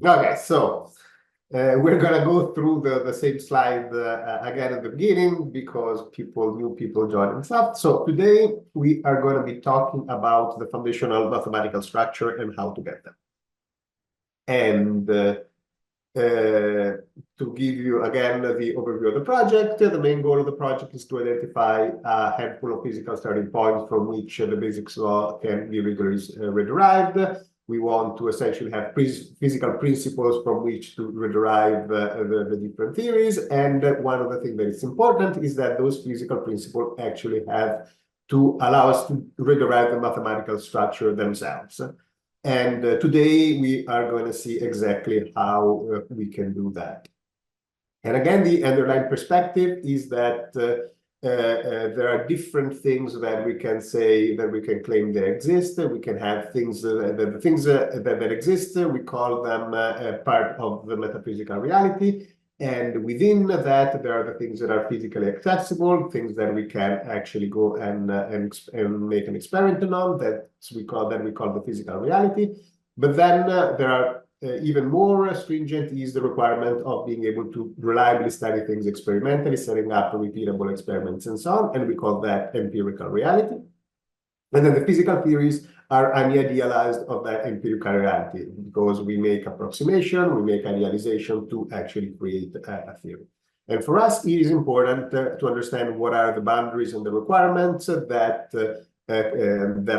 Okay, so we're gonna go through the same slide again at the beginning because new people joining stuff. So today we are going to be talking about the foundational mathematical structure and how to get them. And to give you again the overview of the project, the main goal of the project is to identify a handful of physical starting points from which the basic law can be rigorously derived. We want to essentially have physical principles from which to derive the different theories. And one of the things that is important is that those physical principles actually have to allow us to rederive the mathematical structure themselves. And today we are going to see exactly how we can do that. And again, the underlying perspective is that there are different things that we can say, that we can claim they exist. We can have things, the things that exist, we call them part of the metaphysical reality. And within that, there are the things that are physically accessible, things that we can actually go and make an experiment on. That we call the physical reality. But then there are even more stringent is the requirement of being able to reliably study things experimentally, setting up repeatable experiments and so on, and we call that empirical reality. And then the physical theories are an idealized of that empirical reality because we make approximation, we make idealization to actually create a theory. And for us, it is important to understand what are the boundaries and the requirements that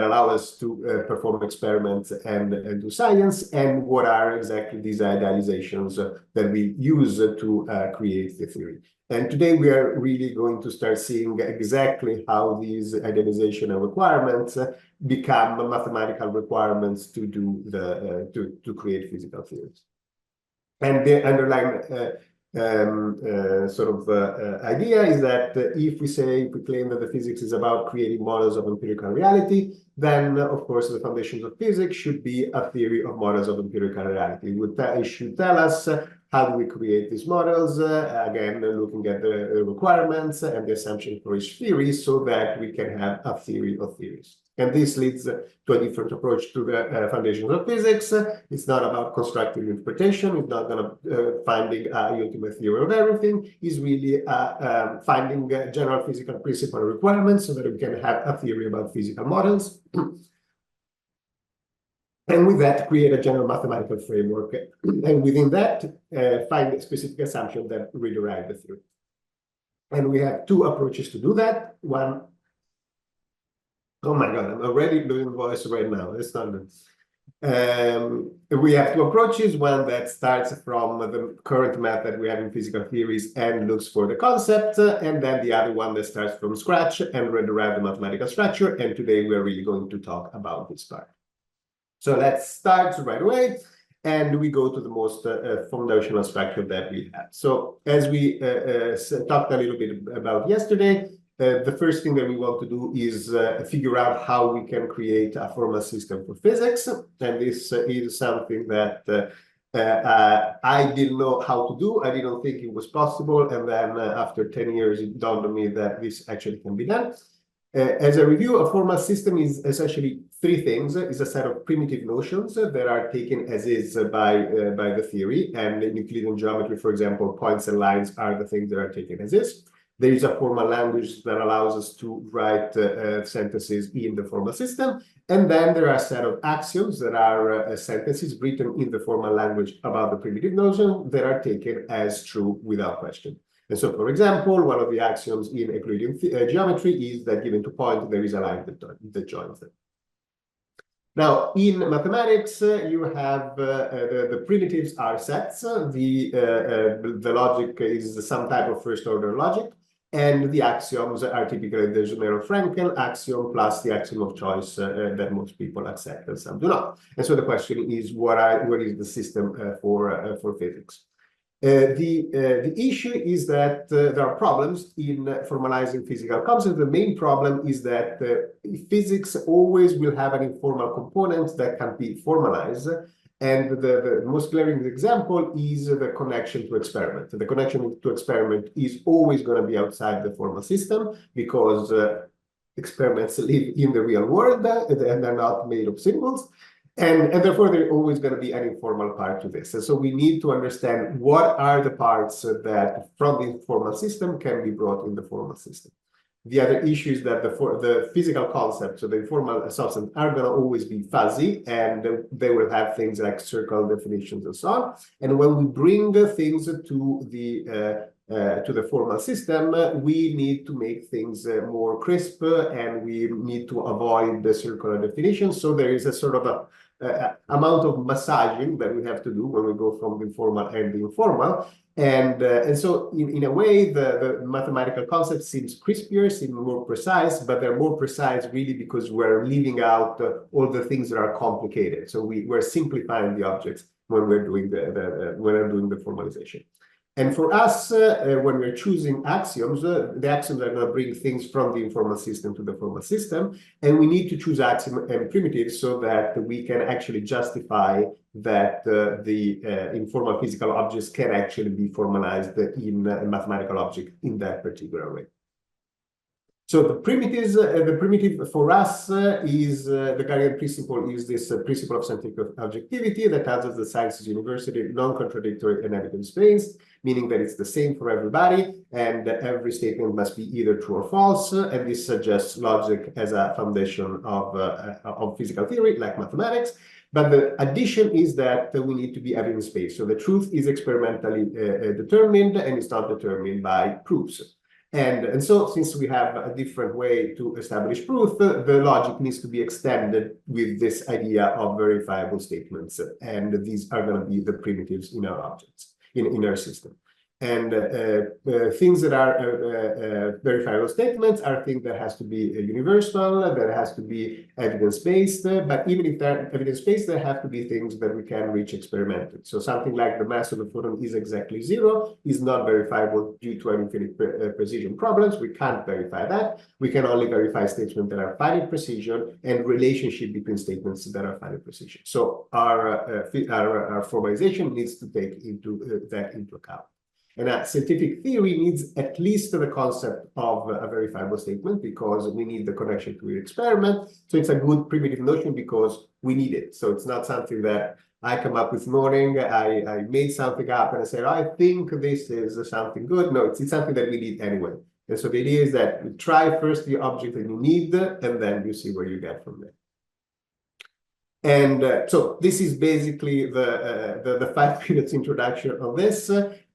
allow us to perform experiments and do science, and what are exactly these idealizations that we use to create the theory. And today we are really going to start seeing exactly how these idealization requirements become mathematical requirements to do to create physical theories. And the underlying idea is that if we claim that the physics is about creating models of empirical reality, then of course the foundations of physics should be a theory of models of empirical reality. It should tell us how do we create these models, again, looking at the requirements and the assumption for each theory so that we can have a theory of theories. And this leads to a different approach to the foundations of physics. It's not about constructive interpretation. It's not going to finding a ultimate theory of everything. It's really finding general physical principle requirements so that we can have a theory about physical models. And with that, create a general mathematical framework. And within that, find a specific assumption that rederive the theory. And we have two approaches to do that. One, oh my God, I'm already doing voice right now. It's not good. We have two approaches. One that starts from the current method we have in physical theories and looks for the concept, and then the other one that starts from scratch and rederive the mathematical structure. And today we're really going to talk about this part. So let's start right away, and we go to the most foundational structure that we have. So as we talked a little bit about yesterday, the first thing that we want to do is figure out how we can create a formal system for physics. And this is something that I didn't know how to do. I didn't think it was possible. And then after 10 years, it dawned on me that this actually can be done. As a review, a formal system is essentially three things. It's a set of primitive notions that are taken as is by the theory. And in Euclidean geometry, for example, points and lines are the things that are taken as is. There is a formal language that allows us to write sentences in the formal system. And then there are a set of axioms that are sentences written in the formal language about the primitive notion that are taken as true without question. And so, for example, one of the axioms in Euclidean geometry is that given to point, there is a line that joins them. Now, in mathematics, you have the primitives are sets. The logic is some type of first-order logic. And the axioms are typically the Zumero-Frankel axiom plus the axiom of choice that most people accept and some do not. And so the question is, what is the system for physics? The issue is that there are problems in formalizing physical concepts. The main problem is that physics always will have an informal component that can be formalized. And the most glaring example is the connection to experiment. The connection to experiment is always going to be outside the formal system because experiments live in the real world and they're not made of symbols. And therefore, there's always going to be an informal part to this. And so we need to understand what are the parts that from the informal system can be brought in the formal system. The other issue is that the physical concepts, so the informal substance, are going to always be fuzzy, and they will have things like circle definitions and so on. And when we bring things to the formal system, we need to make things more crisp, and we need to avoid the circular definitions. So there is a sort of a amount of massaging that we have to do when we go from the informal and the informal. And so in a way, the mathematical concept seems crispier, seems more precise, but they're more precise really because we're leaving out all the things that are complicated. So we're simplifying the objects when we're doing the formalization. And for us, when we're choosing axioms, the axioms are going to bring things from the informal system to the formal system. And we need to choose axiom and primitives so that we can actually justify that the informal physical objects can actually be formalized in a mathematical object in that particular way. So the primitives, the primitive for us is the guardian principle is this principle of scientific objectivity that tells us that science is universally non-contradictory and evidence-based, meaning that it's the same for everybody, and every statement must be either true or false. And this suggests logic as a foundation of physical theory, like mathematics. But the addition is that we need to be evidence-based. So the truth is experimentally determined, and it's not determined by proofs. And so since we have a different way to establish proof, the logic needs to be extended with this idea of verifiable statements. And these are going to be the primitives in our objects, in our system. And things that are verifiable statements are things that has to be universal, that has to be evidence-based, but even if they're evidence-based, there have to be things that we can reach experimentally. So something like the mass of a photon is exactly 0 is not verifiable due to infinite precision problems. We can't verify that. We can only verify statements that are finite precision and relationship between statements that are finite precision. So our formalization needs to take that into account. And a scientific theory needs at least the concept of a verifiable statement because we need the connection to the experiment. So it's a good primitive notion because we need it. So it's not something that I come up with morning, I made something up and I said, I think this is something good. No, it's something that we need anyway. And so the idea is that you try first the object that you need, and then you see where you get from there. And so this is basically the 5 minutes introduction of this.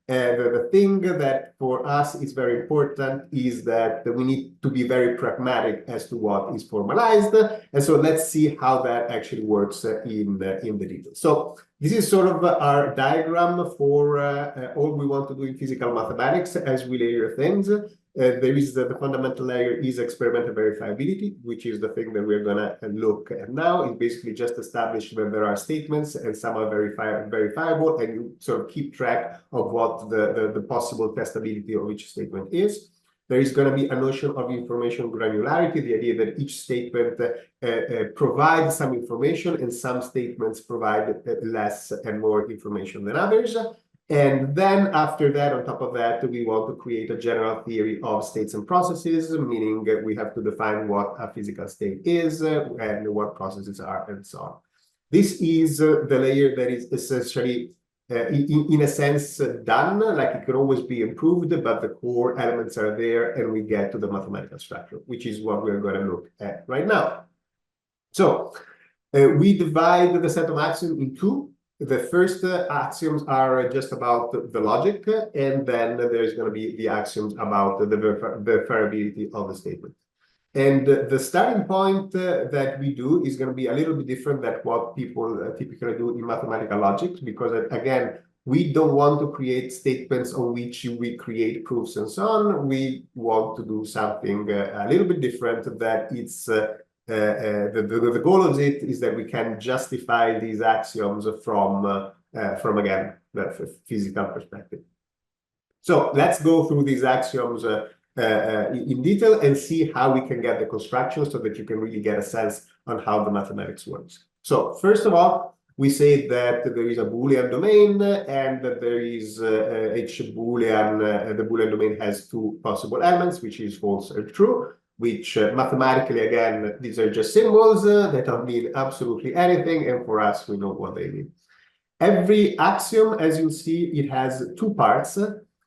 The thing that for us is very important is that we need to be very pragmatic as to what is formalized. And so let's see how that actually works in the detail. So this is sort of our diagram for all we want to do in physical mathematics as we layer things. There is the fundamental layer is experimental verifiability, which is the thing that we're going to look at now. It basically just establishes that there are statements and some are verifiable, and you sort of keep track of what the possible testability of each statement is. There is going to be a notion of information granularity, the idea that each statement provides some information and some statements provide less and more information than others. And then after that, on top of that, we want to create a general theory of states and processes, meaning we have to define what a physical state is and what processes are and so on. This is the layer that is essentially, in a sense, done. Like it can always be improved, but the core elements are there and we get to the mathematical structure, which is what we're going to look at right now. So we divide the set of axioms in two. The first axioms are just about the logic, and then there's going to be the axioms about the verifiability of the statement. And the starting point that we do is going to be a little bit different than what people typically do in mathematical logic, because again, we don't want to create statements on which we create proofs and so on. We want to do something a little bit different, that it's the goal of it is that we can justify these axioms from again, the physical perspective. So let's go through these axioms in detail and see how we can get the construction so that you can really get a sense on how the mathematics works. So first of all, we say that there is a Boolean domain and that there is each Boolean, the Boolean domain has two possible elements, which is false or true. which mathematically, again, these are just symbols that don't mean absolutely anything, and for us, we know what they mean. Every axiom, as you see, it has two parts.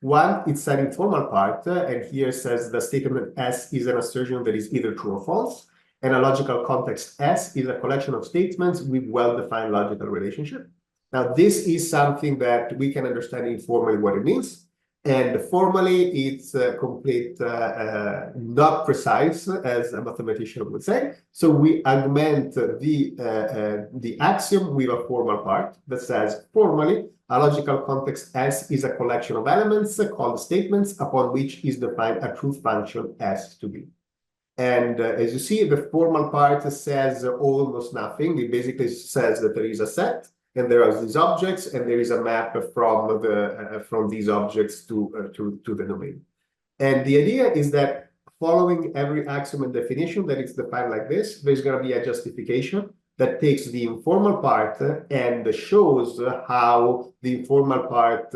One, it's an informal part, and here says the statement S is an assertion that is either true or false, and a logical context S is a collection of statements with well-defined logical relationship. Now, this is something that we can understand informally what it means. And formally, it's complete, not precise, as a mathematician would say. So we augment the axiom with a formal part that says, formally, a logical context S is a collection of elements called statements upon which is defined a truth function S to be. And as you see, the formal part says almost nothing. It basically says that there is a set, and there are these objects, and there is a map from these objects to the domain. And the idea is that following every axiom and definition that is defined like this, there's going to be a justification that takes the informal part and shows how the informal part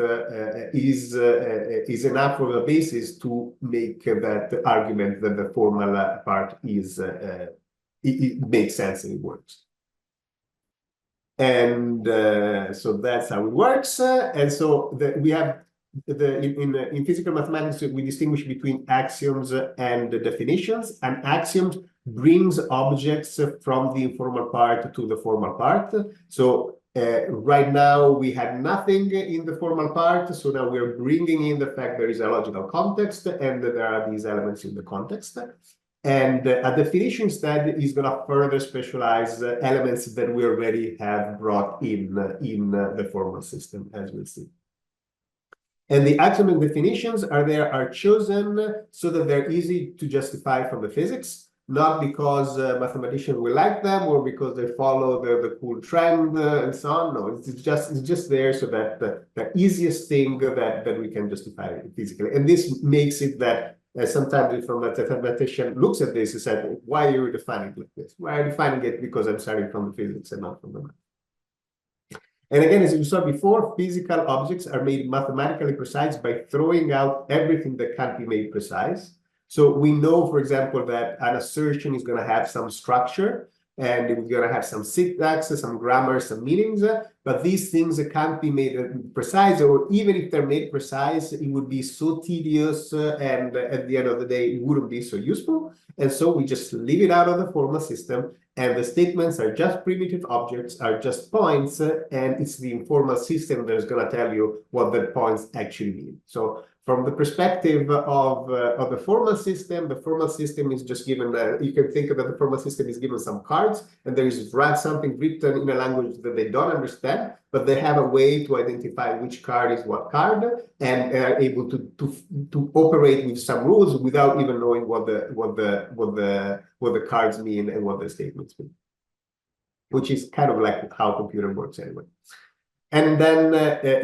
is enough of a basis to make that argument that the formal part is it makes sense and it works. And so that's how it works. And so we have in physical mathematics, we distinguish between axioms and definitions. An axiom brings objects from the informal part to the formal part. So right now we had nothing in the formal part. So now we're bringing in the fact there is a logical context and that there are these elements in the context. And a definition instead is going to further specialize elements that we already have brought in the formal system, as we'll see. And the axiom and definitions are chosen so that they're easy to justify from the physics, not because mathematicians will like them or because they follow the cool trend and so on. No, it's just there so that the easiest thing that we can justify physically. And this makes it that sometimes if a mathematician looks at this and said, why are you defining it like this? Why are you defining it? Because I'm starting from the physics and not from the math. And again, as you saw before, physical objects are made mathematically precise by throwing out everything that can't be made precise. So we know, for example, that an assertion is going to have some structure, and it's going to have some syntax, some grammar, some meanings, but these things can't be made precise, or even if they're made precise, it would be so tedious, and at the end of the day, it wouldn't be so useful. And so we just leave it out of the formal system, and the statements are just primitive objects, are just points, and it's the informal system that is going to tell you what the points actually mean. So from the perspective of the formal system is just given, you can think that the formal system is given some cards, and there is something written in a language that they don't understand, but they have a way to identify which card is what card, and are able to operate with some rules without even knowing what the cards mean and what the statements mean, which is kind of like how computer works anyway. And then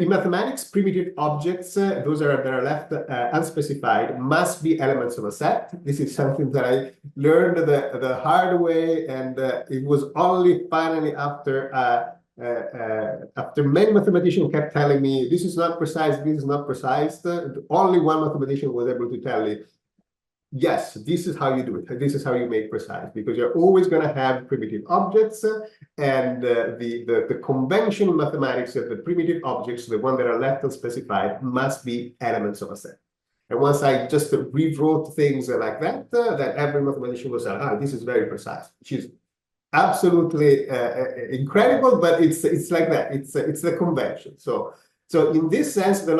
in mathematics, primitive objects, those that are left unspecified, must be elements of a set. This is something that I learned the hard way, and it was only finally after many mathematicians kept telling me, this is not precise, this is not precise. Only one mathematician was able to tell me, yes, this is how you do it. This is how you make precise, because you're always going to have primitive objects, and the convention in mathematics of the primitive objects, the ones that are left unspecified, must be elements of a set. And once I just rewrote things like that, that every mathematician was saying, this is very precise, which is absolutely incredible, but it's like that. It's the convention. So in this sense, the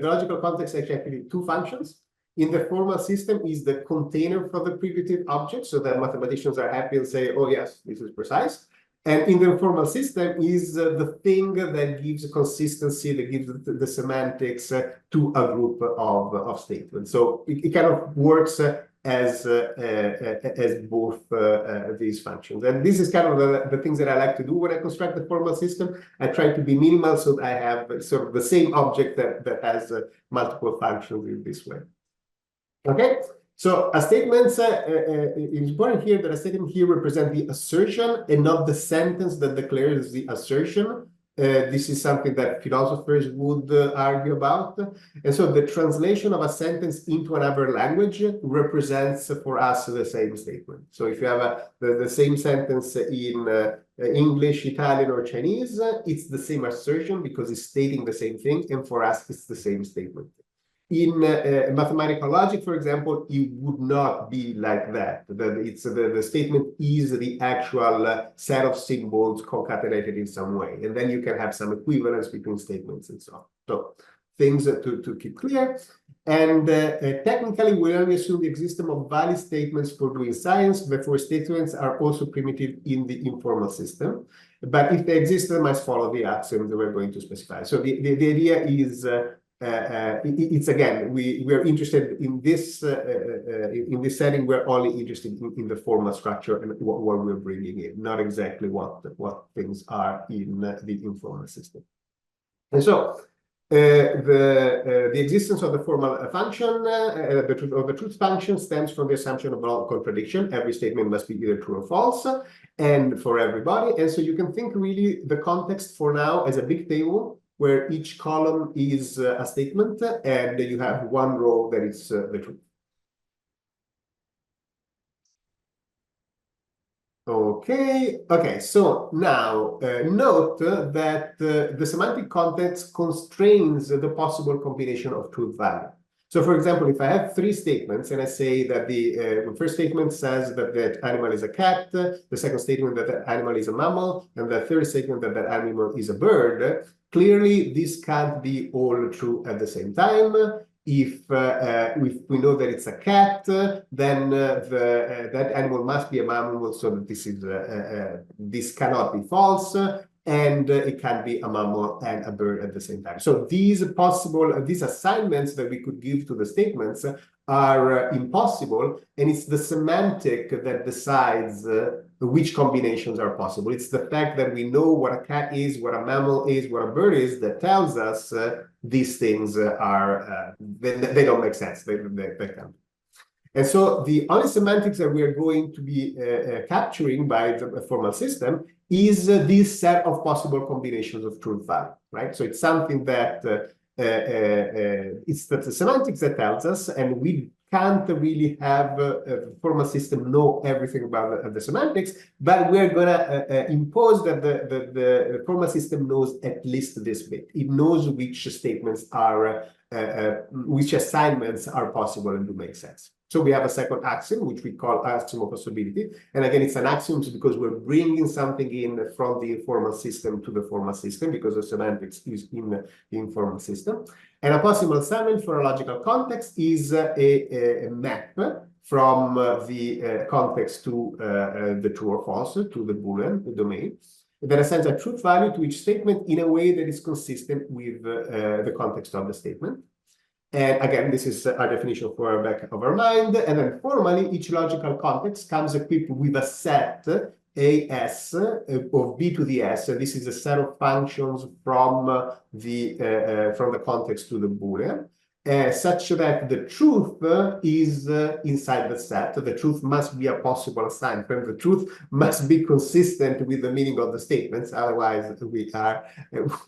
logical context actually two functions. In the formal system is the container for the primitive object, so that mathematicians are happy and say, oh yes, this is precise. And in the informal system is the thing that gives consistency, that gives the semantics to a group of statements. So it kind of works as both these functions. And this is kind of the things that I like to do when I construct the formal system. I try to be minimal so that I have sort of the same object that has multiple functions in this way. Okay, so a statement, it's important here that a statement here represents the assertion and not the sentence that declares the assertion. This is something that philosophers would argue about. And so the translation of a sentence into another language represents for us the same statement. So if you have the same sentence in English, Italian, or Chinese, it's the same assertion because it's stating the same thing. And for us, it's the same statement. In mathematical logic, for example, it would not be like that. The statement is the actual set of symbols concatenated in some way. And then you can have some equivalence between statements and so on. So things to keep clear. And technically, we only assume the existence of valid statements for doing science. Therefore, statements are also primitive in the informal system. But if they exist, they must follow the axiom that we're going to specify. So the idea is it's again, we are interested in this setting. We're only interested in the formal structure and what we're bringing in, not exactly what things are in the informal system. And so the existence of the formal function, the truth function, stems from the assumption of non-contradiction. Every statement must be either true or false, and for everybody. And so you can think really the context for now as a big table, where each column is a statement, and you have one row that is the truth. Okay, so now note that the semantic context constrains the possible combination of truth value. So for example, if I have three statements and I say that the first statement says that that animal is a cat, the second statement that that animal is a mammal, and the third statement that that animal is a bird, clearly this can't be all true at the same time. If we know that it's a cat, then that animal must be a mammal, so that this cannot be false, and it can be a mammal and a bird at the same time. So these assignments that we could give to the statements are impossible, and it's the semantic that decides which combinations are possible. It's the fact that we know what a cat is, what a mammal is, what a bird is, that tells us these things are they don't make sense. They can't. And so the only semantics that we are going to be capturing by the formal system is this set of possible combinations of truth value, right? So it's something that it's the semantics that tells us, and we can't really have a formal system know everything about the semantics, but we're going to impose that the formal system knows at least this bit. It knows which statements are, which assignments are possible and do make sense. So we have a second axiom, which we call axiom of possibility. And again, it's an axiom because we're bringing something in from the informal system to the formal system, because the semantics is in the informal system. And a possible assignment for a logical context is a map from the context to the true or false, to the Boolean, the domain, that assigns a truth value to each statement in a way that is consistent with the context of the statement. And again, this is our definition for back of our mind. And then formally, each logical context comes equipped with a set AS of B to the S. So this is a set of functions from the context to the Boolean, such that the truth is inside the set. The truth must be a possible assignment. The truth must be consistent with the meaning of the statements. Otherwise,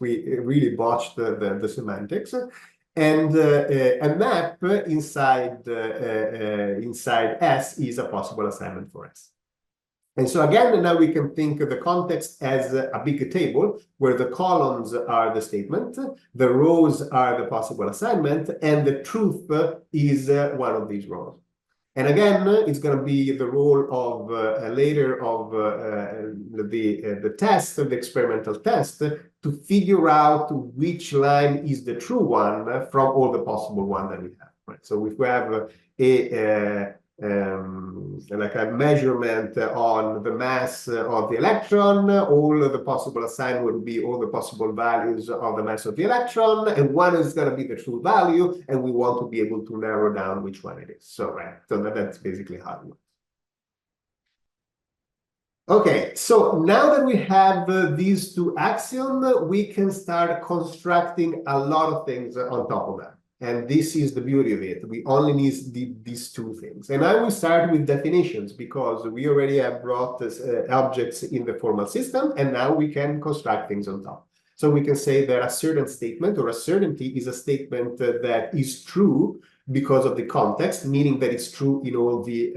we really botched the semantics. And a map inside S is a possible assignment for S. And so again, now we can think of the context as a big table where the columns are the statement, the rows are the possible assignment, and the truth is one of these rows. And again, it's going to be the role of later of the test, of the experimental test, to figure out which line is the true one from all the possible ones that we have. Right? So if we have like a measurement on the mass of the electron, all of the possible assignment will be all the possible values of the mass of the electron, and one is going to be the true value, and we want to be able to narrow down which one it is. So that's basically how it works. Okay, so now that we have these two axioms, we can start constructing a lot of things on top of that. And this is the beauty of it. We only need these two things. And I will start with definitions, because we already have brought objects in the formal system, and now we can construct things on top. So we can say that a certain statement or a certainty is a statement that is true because of the context, meaning that it's true in all the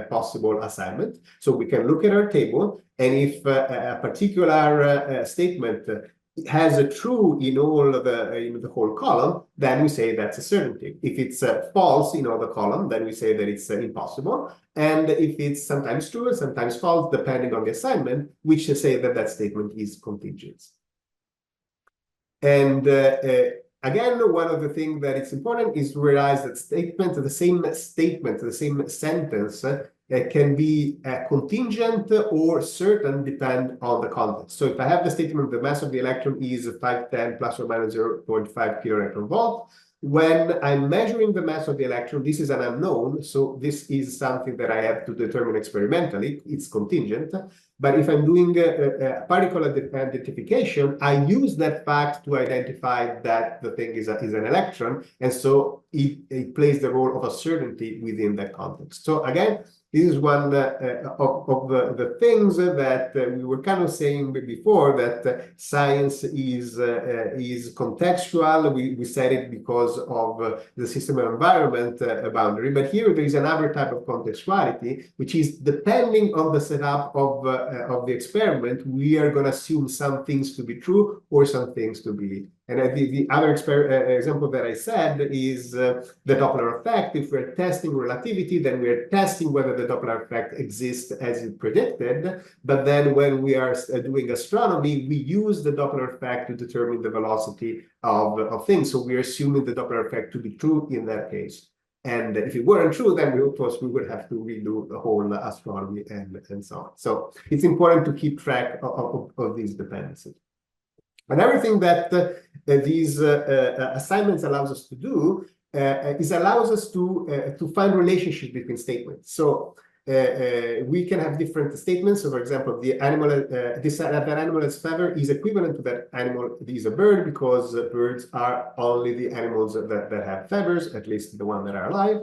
possible assignment. So we can look at our table, and if a particular statement has a true in all the whole column, then we say that's a certainty. If it's false in all the column, then we say that it's impossible. And if it's sometimes true and sometimes false, depending on the assignment, we should say that that statement is contingent. And again, one of the things that it's important is to realize that the same sentence can be contingent or certain, depend on the context. So if I have the statement, the mass of the electron is 510 plus or minus 0.5 kiloelectron volt, when I'm measuring the mass of the electron, this is an unknown, so this is something that I have to determine experimentally. It's contingent. But if I'm doing a particle identification, I use that fact to identify that the thing is an electron, and so it plays the role of a certainty within that context. So again, this is one of the things that we were kind of saying before, that science is contextual. We said it because of the system and environment boundary, but here there is another type of contextuality, which is depending on the setup of the experiment, we are going to assume some things to be true or some things to be. And the other example that I said is the Doppler effect. If we're testing relativity, then we're testing whether the Doppler effect exists as it predicted. But then when we are doing astronomy, we use the Doppler effect to determine the velocity of things. So we're assuming the Doppler effect to be true in that case. And if it weren't true, then of course we would have to redo the whole astronomy and so on. So it's important to keep track of these dependencies. Another thing that these assignments allows us to do is allows us to find relationships between statements. So we can have different statements. So, for example, the animal, that animal has feather is equivalent to that animal is a bird, because birds are only the animals that have feathers, at least the ones that are alive.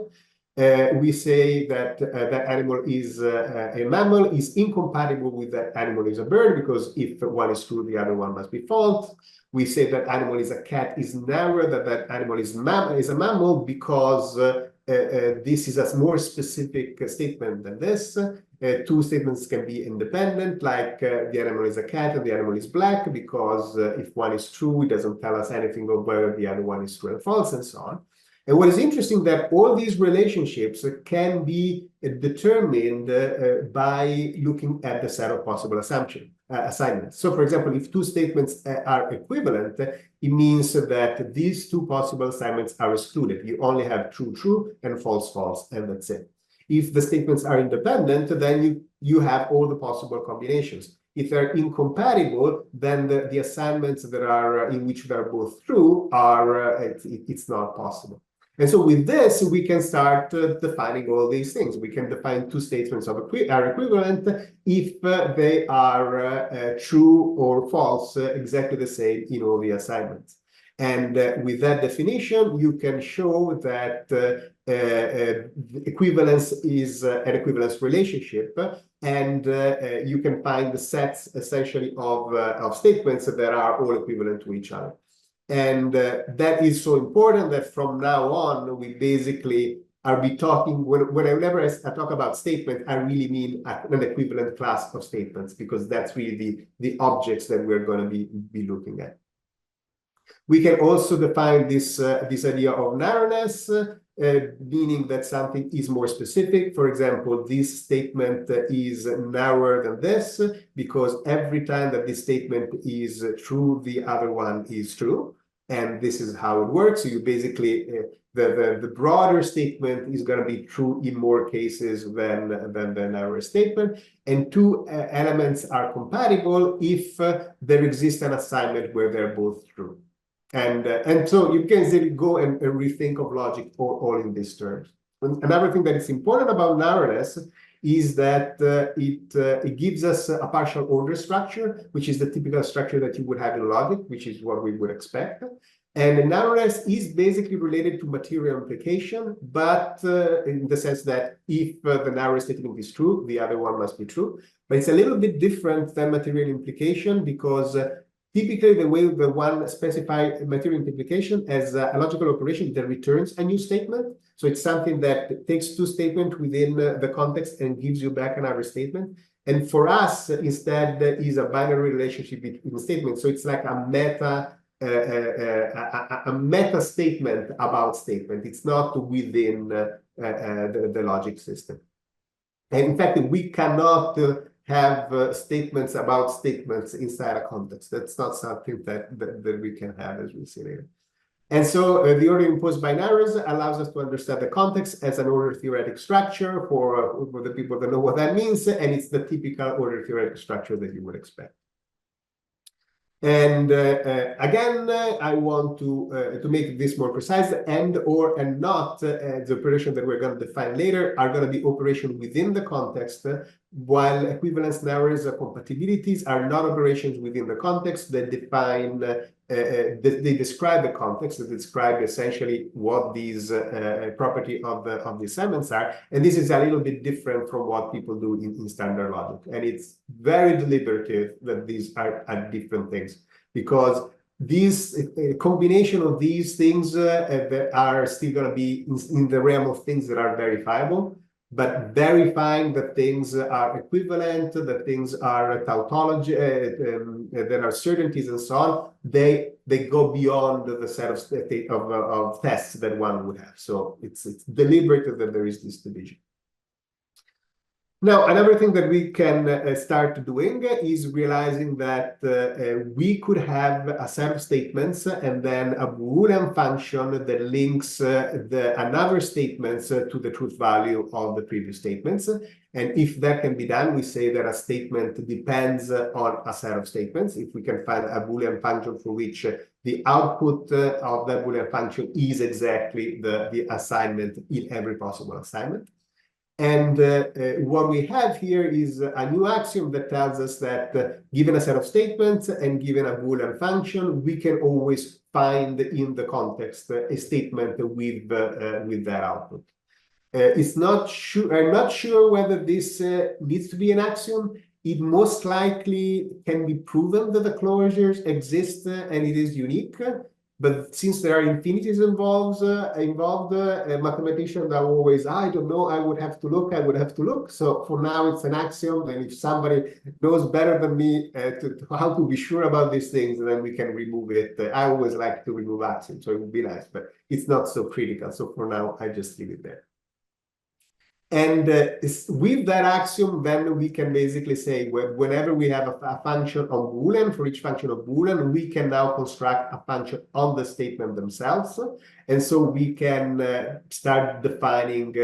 We say that that animal is a mammal is incompatible with that animal is a bird, because if one is true, the other one must be false. We say that animal is a cat is narrow, that animal is a mammal, because this is a more specific statement than this. Two statements can be independent, like the animal is a cat and the animal is black, because if one is true, it doesn't tell us anything of whether the other one is true and false, and so on. And what is interesting, that all these relationships can be determined by looking at the set of possible assignments. So, for example, if two statements are equivalent, it means that these two possible assignments are excluded. You only have true, true, and false, false, and that's it. If the statements are independent, then you have all the possible combinations. If they're incompatible, then the assignments that are in which they are both true are it's not possible. And so with this, we can start defining all these things. We can define two statements are equivalent if they are true or false, exactly the same in all the assignments. And with that definition, you can show that equivalence is an equivalence relationship, and you can find the sets essentially of statements that are all equivalent to each other. And that is so important that from now on, we basically are talking, whenever I talk about statement, I really mean an equivalent class of statements, because that's really the objects that we're going to be looking at. We can also define this idea of narrowness, meaning that something is more specific. For example, this statement is narrower than this, because every time that this statement is true, the other one is true. And this is how it works. So you basically, the broader statement is going to be true in more cases than the narrower statement. And two elements are compatible if there exists an assignment where they're both true. And so you can go and rethink of logic all in these terms. And another thing that is important about narrowness is that it gives us a partial order structure, which is the typical structure that you would have in logic, which is what we would expect. And the narrowness is basically related to material implication, but in the sense that if the narrow statement is true, the other one must be true. But it's a little bit different than material implication, because typically the way the one specify material multiplication as a logical operation that returns a new statement. So it's something that takes two statements within the context and gives you back another statement. And for us, instead, is a binary relationship between statements. So it's like a meta statement about statement. It's not within the logic system. And in fact, we cannot have statements about statements inside a context. That's not something that we can have, as we'll see later. And so the order imposed binaries allows us to understand the context as an order theoretic structure for the people that know what that means, and it's the typical order theoretic structure that you would expect. And again, I want to make this more precise. And, or, and not, the operation that we're going to define later are going to be operation within the context, while equivalence, narrowness, or compatibilities are not operations within the context that define, they describe the context, that describe essentially what these property of the assignments are. And this is a little bit different from what people do in standard logic. And it's very deliberative that these are different things, because these combination of these things that are still going to be in the realm of things that are verifiable. But verifying that things are equivalent, that things are tautology, there are certainties and so on, they go beyond the set of tests that one would have. So it's deliberate that there is this division. Now, another thing that we can start doing is realizing that we could have a set of statements and then a Boolean function that links another statements to the truth value of the previous statements. And if that can be done, we say that a statement depends on a set of statements. If we can find a Boolean function for which the output of that Boolean function is exactly the assignment in every possible assignment. And what we have here is a new axiom that tells us that given a set of statements and given a Boolean function, we can always find in the context a statement with that output. I'm not sure whether this needs to be an axiom. It most likely can be proven that the closures exist and it is unique. But since there are infinities involved, mathematicians are always, I don't know, I would have to look. So for now, it's an axiom. And if somebody knows better than me how to be sure about these things, then we can remove it. I always like to remove axioms, so it would be nice, but it's not so critical. So for now, I just leave it there. And with that axiom, then we can basically say whenever we have a function on Boolean, for each function of Boolean, we can now construct a function on the statement themselves. And so we can start defining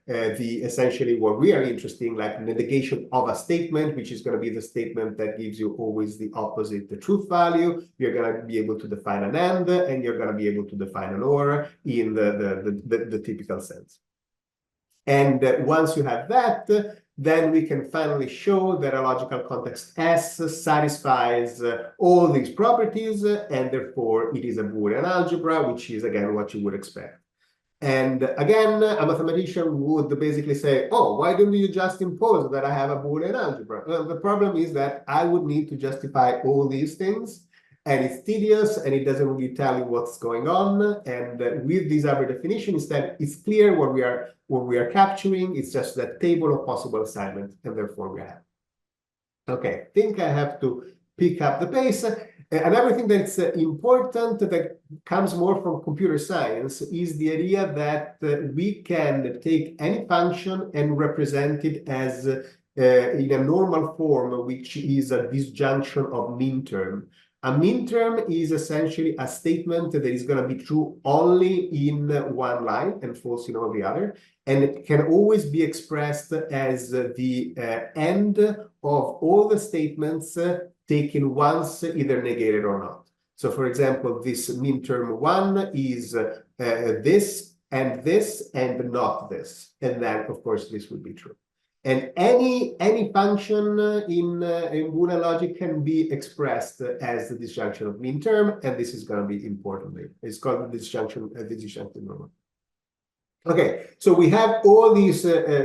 essentially what we are interested in, like the negation of a statement, which is going to be the statement that gives you always the opposite, the truth value. You're going to be able to define an and you're going to be able to define an or in the typical sense. And once you have that, then we can finally show that a logical context S satisfies all these properties, and therefore it is a Boolean algebra, which is, again, what you would expect. And again, a mathematician would basically say, oh, why don't you just impose that I have a Boolean algebra? Well, the problem is that I would need to justify all these things, and it's tedious, and it doesn't really tell you what's going on. And with this other definition, instead, it's clear what we are capturing. It's just that table of possible assignments, and therefore we have. Okay, I think I have to pick up the pace. Another thing that's important that comes more from computer science is the idea that we can take any function and represent it as in a normal form, which is a disjunction of mean term. A mean term is essentially a statement that is going to be true only in one line and false in all the other. And it can always be expressed as the end of all the statements taken once, either negated or not. So for example, this mean term 1 is this and not this. And then, of course, this would be true. And any function in Boolean logic can be expressed as the disjunction of mean term, and this is going to be important later. It's called the disjunction normal. Okay, so we have all these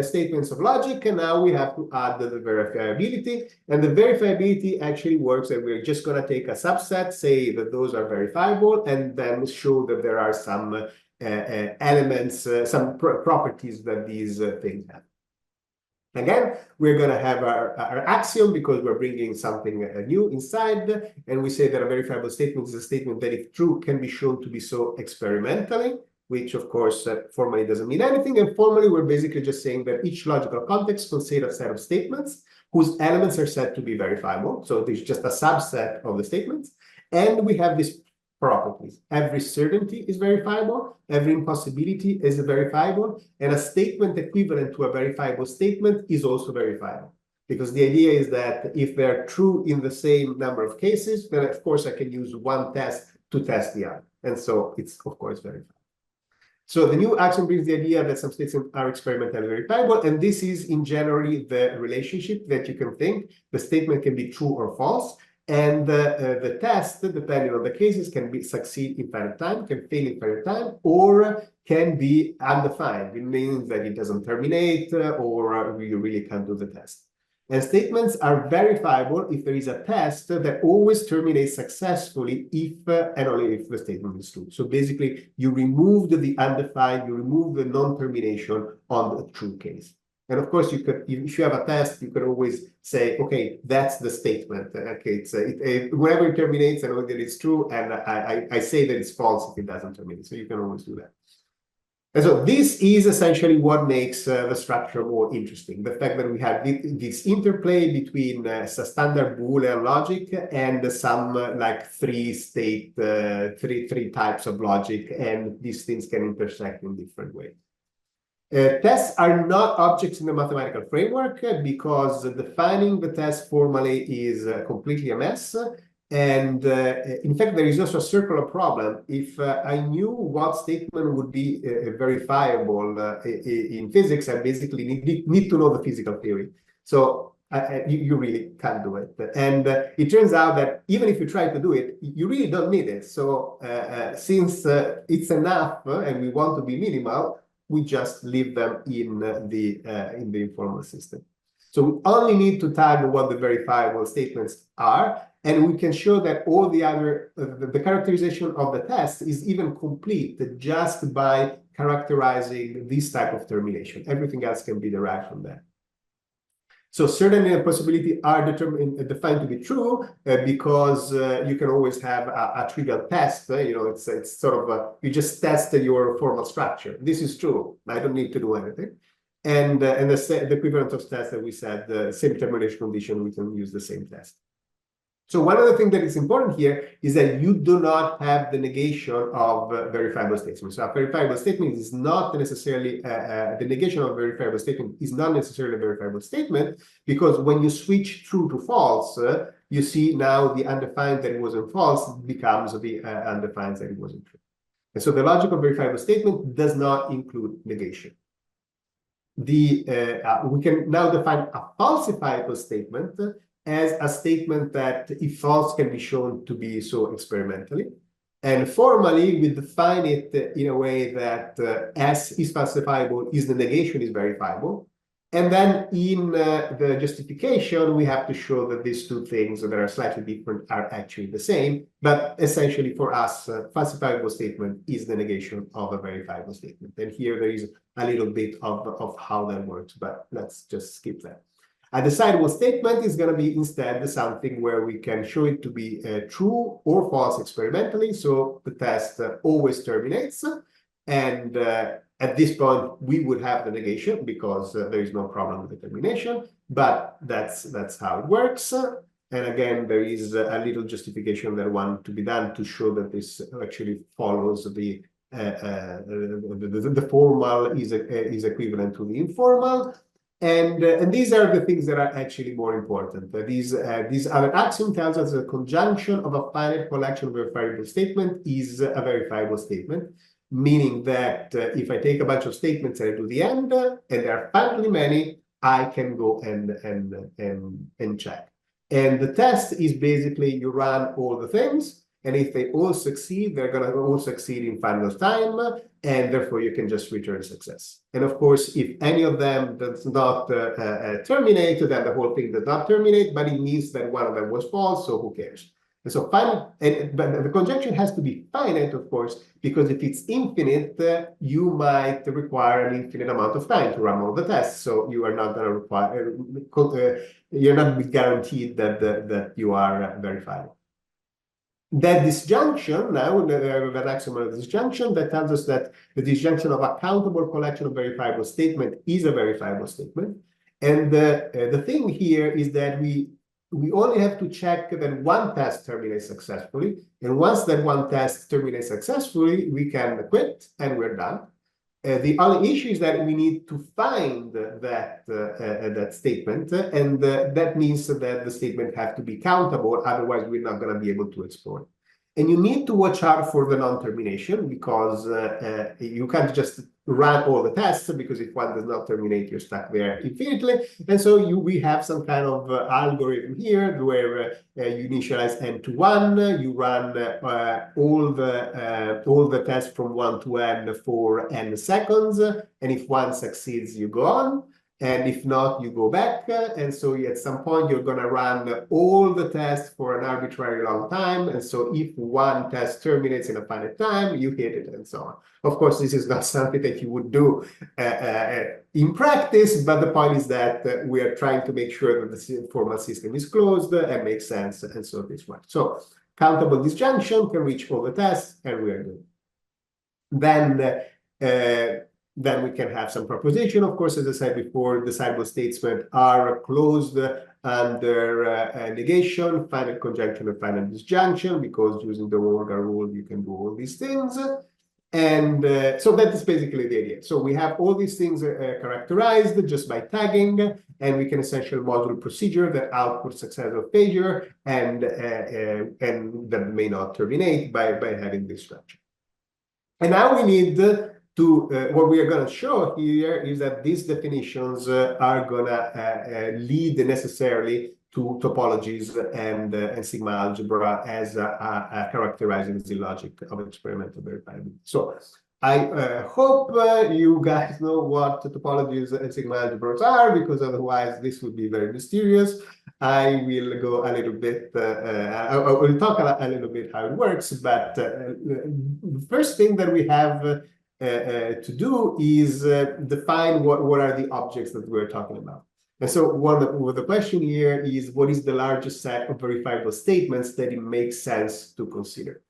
statements of logic, and now we have to add the verifiability. And the verifiability actually works that we're just going to take a subset, say that those are verifiable, and then show that there are some elements, some properties that these things have. Again, we're going to have our axiom because we're bringing something new inside, and we say that a verifiable statement is a statement that, if true, can be shown to be so experimentally, which of course formally doesn't mean anything. And formally, we're basically just saying that each logical context contains a set of statements whose elements are said to be verifiable. So there's just a subset of the statements. And we have these properties. Every certainty is verifiable, every impossibility is verifiable, and a statement equivalent to a verifiable statement is also verifiable. Because the idea is that if they're true in the same number of cases, then of course I can use one test to test the other. And so it's, of course, verifiable. So the new axiom brings the idea that some statements are experimentally verifiable, and this is in general the relationship that you can think. The statement can be true or false, and the test, depending on the cases, can succeed in finite time, can fail in finite time, or can be undefined. It means that it doesn't terminate, or you really can't do the test. And statements are verifiable if there is a test that always terminates successfully if and only if the statement is true. So basically, you remove the undefined, you remove the non-termination on the true case. And of course, you could, if you have a test, you can always say, okay, that's the statement. Okay, whenever it terminates, I know that it's true, and I say that it's false if it doesn't terminate. So you can always do that. And so this is essentially what makes the structure more interesting. The fact that we have this interplay between standard Boolean logic and some like three types of logic, and these things can intersect in different ways. Tests are not objects in the mathematical framework because defining the test formally is completely a mess. And in fact, there is also a circular problem. If I knew what statement would be verifiable in physics, I basically need to know the physical theory. So you really can't do it. And it turns out that even if you try to do it, you really don't need it. So since it's enough and we want to be minimal, we just leave them in the informal system. So we only need to tag what the verifiable statements are, and we can show that all the other, the characterization of the test is even complete just by characterizing this type of termination. Everything else can be derived from that. So certainty and possibility are defined to be true because you can always have a trivial test. It's sort of you just test your formal structure. This is true. I don't need to do anything. And the equivalent of test that we said, the same termination condition, we can use the same test. So one other thing that is important here is that you do not have the negation of verifiable statements. So a verifiable statement is not necessarily, the negation of a verifiable statement is not necessarily a verifiable statement, because when you switch true to false, you see now the undefined that it wasn't false becomes the undefined that it wasn't true. And so the logic of verifiable statement does not include negation. We can now define a falsifiable statement as a statement that, if false, can be shown to be so experimentally. And formally, we define it in a way that S is falsifiable is the negation is verifiable. And then in the justification, we have to show that these two things that are slightly different are actually the same. But essentially, for us, falsifiable statement is the negation of a verifiable statement. And here there is a little bit of how that works, but let's just skip that. A decidable statement is going to be instead something where we can show it to be true or false experimentally. So the test always terminates. And at this point, we would have the negation because there is no problem with the termination. But that's how it works. And again, there is a little justification that one to be done to show that this actually follows the formal is equivalent to the informal. And these are the things that are actually more important. These other axiom tells us the conjunction of a finite collection of verifiable statement is a verifiable statement, meaning that if I take a bunch of statements and I do the end, and there are finitely many, I can go and check. And the test is basically you run all the things, And if they all succeed, they're going to all succeed in final time, and therefore you can just return success. And of course, if any of them does not terminate, then the whole thing does not terminate, but it means that one of them was false, so who cares? And so but the conjunction has to be finite, of course, because if it's infinite, you might require an infinite amount of time to run all the tests. So you are not going to require, you're not guaranteed that you are verified. That disjunction, now we have an axiom of disjunction that tells us that the disjunction of a countable collection of verifiable statement is a verifiable statement. And the thing here is that we only have to check that one test terminates successfully. And once that one test terminates successfully, we can quit and we're done. The only issue is that we need to find that statement, and that means that the statement has to be countable, otherwise we're not going to be able to explore it. And you need to watch out for the non-termination, because you can't just run all the tests, because if one does not terminate, you're stuck there infinitely. And so we have some kind of algorithm here where you initialize n to 1, you run all the tests from 1 to n for n seconds, and if one succeeds, you go on. And if not, you go back. And so at some point, you're going to run all the tests for an arbitrary long time. And so if one test terminates in a finite time, you hit it and so on. Of course, this is not something that you would do in practice, but the point is that we are trying to make sure that the formal system is closed and makes sense. And so this works. So countable disjunction can reach all the tests, and we are good. Then we can have some proposition. Of course, as I said before, decidable statements are closed under negation, finite conjunction, and finite disjunction, because using the Wolgar rule, you can do all these things. And so that is basically the idea. So we have all these things characterized just by tagging, and we can essentially model procedure that outputs success or failure, and that may not terminate by having this structure. And now we need what we are going to show here is that these definitions are going to lead necessarily to topologies and sigma algebra as characterizing the logic of experimental verifiability. So I hope you guys know what topologies and sigma algebras are, because otherwise this would be very mysterious. I will go a little bit, I will talk a little bit how it works, but the first thing that we have to do is define what are the objects that we're talking about. And so the question here is, what is the largest set of verifiable statements that it makes sense to consider?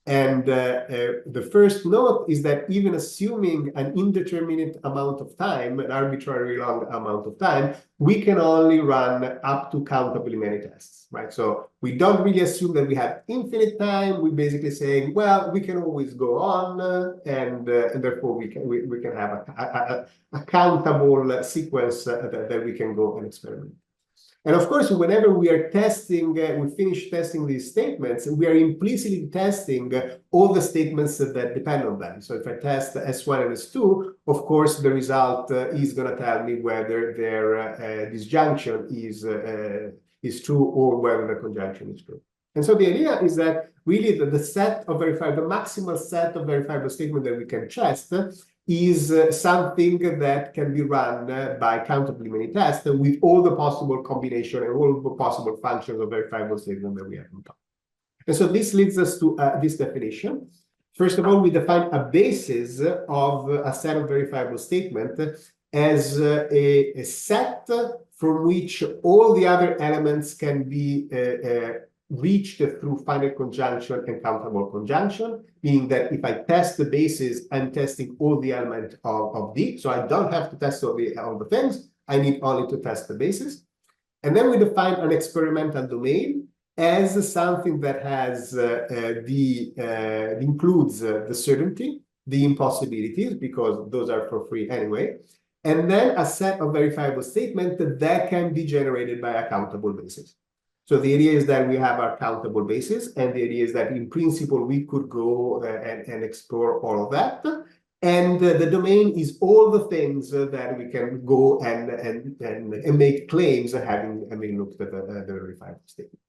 And the first note is that even assuming an indeterminate amount of time, an arbitrarily long amount of time, we can only run up to countably many tests, right? So we don't really assume that we have infinite time. We're basically saying, well, we can always go on, and therefore we can have a countable sequence that we can go and experiment. And of course, whenever we are testing, we finish testing these statements, we are implicitly testing all the statements that depend on them. So if I test S1 and S2, of course, the result is going to tell me whether their disjunction is true or whether the conjunction is true. And so the idea is that really the set of verifiable, the maximal set of verifiable statements that we can test is something that can be run by countably many tests with all the possible combination and all the possible functions of verifiable statement that we have on top. And so this leads us to this definition. First of all, we define a basis of a set of verifiable statement as a set from which all the other elements can be reached through finite conjunction and countable conjunction, meaning that if I test the basis, I'm testing all the elements of D. So I don't have to test all the things. I need only to test the basis. And then we define an experimental domain as something that has includes the certainty, the impossibilities, because those are for free anyway, and then a set of verifiable statements that can be generated by a countable basis. So the idea is that we have our countable basis, and the idea is that in principle, we could go and explore all of that. And the domain is all the things that we can go and make claims having looked at the verifiable statement.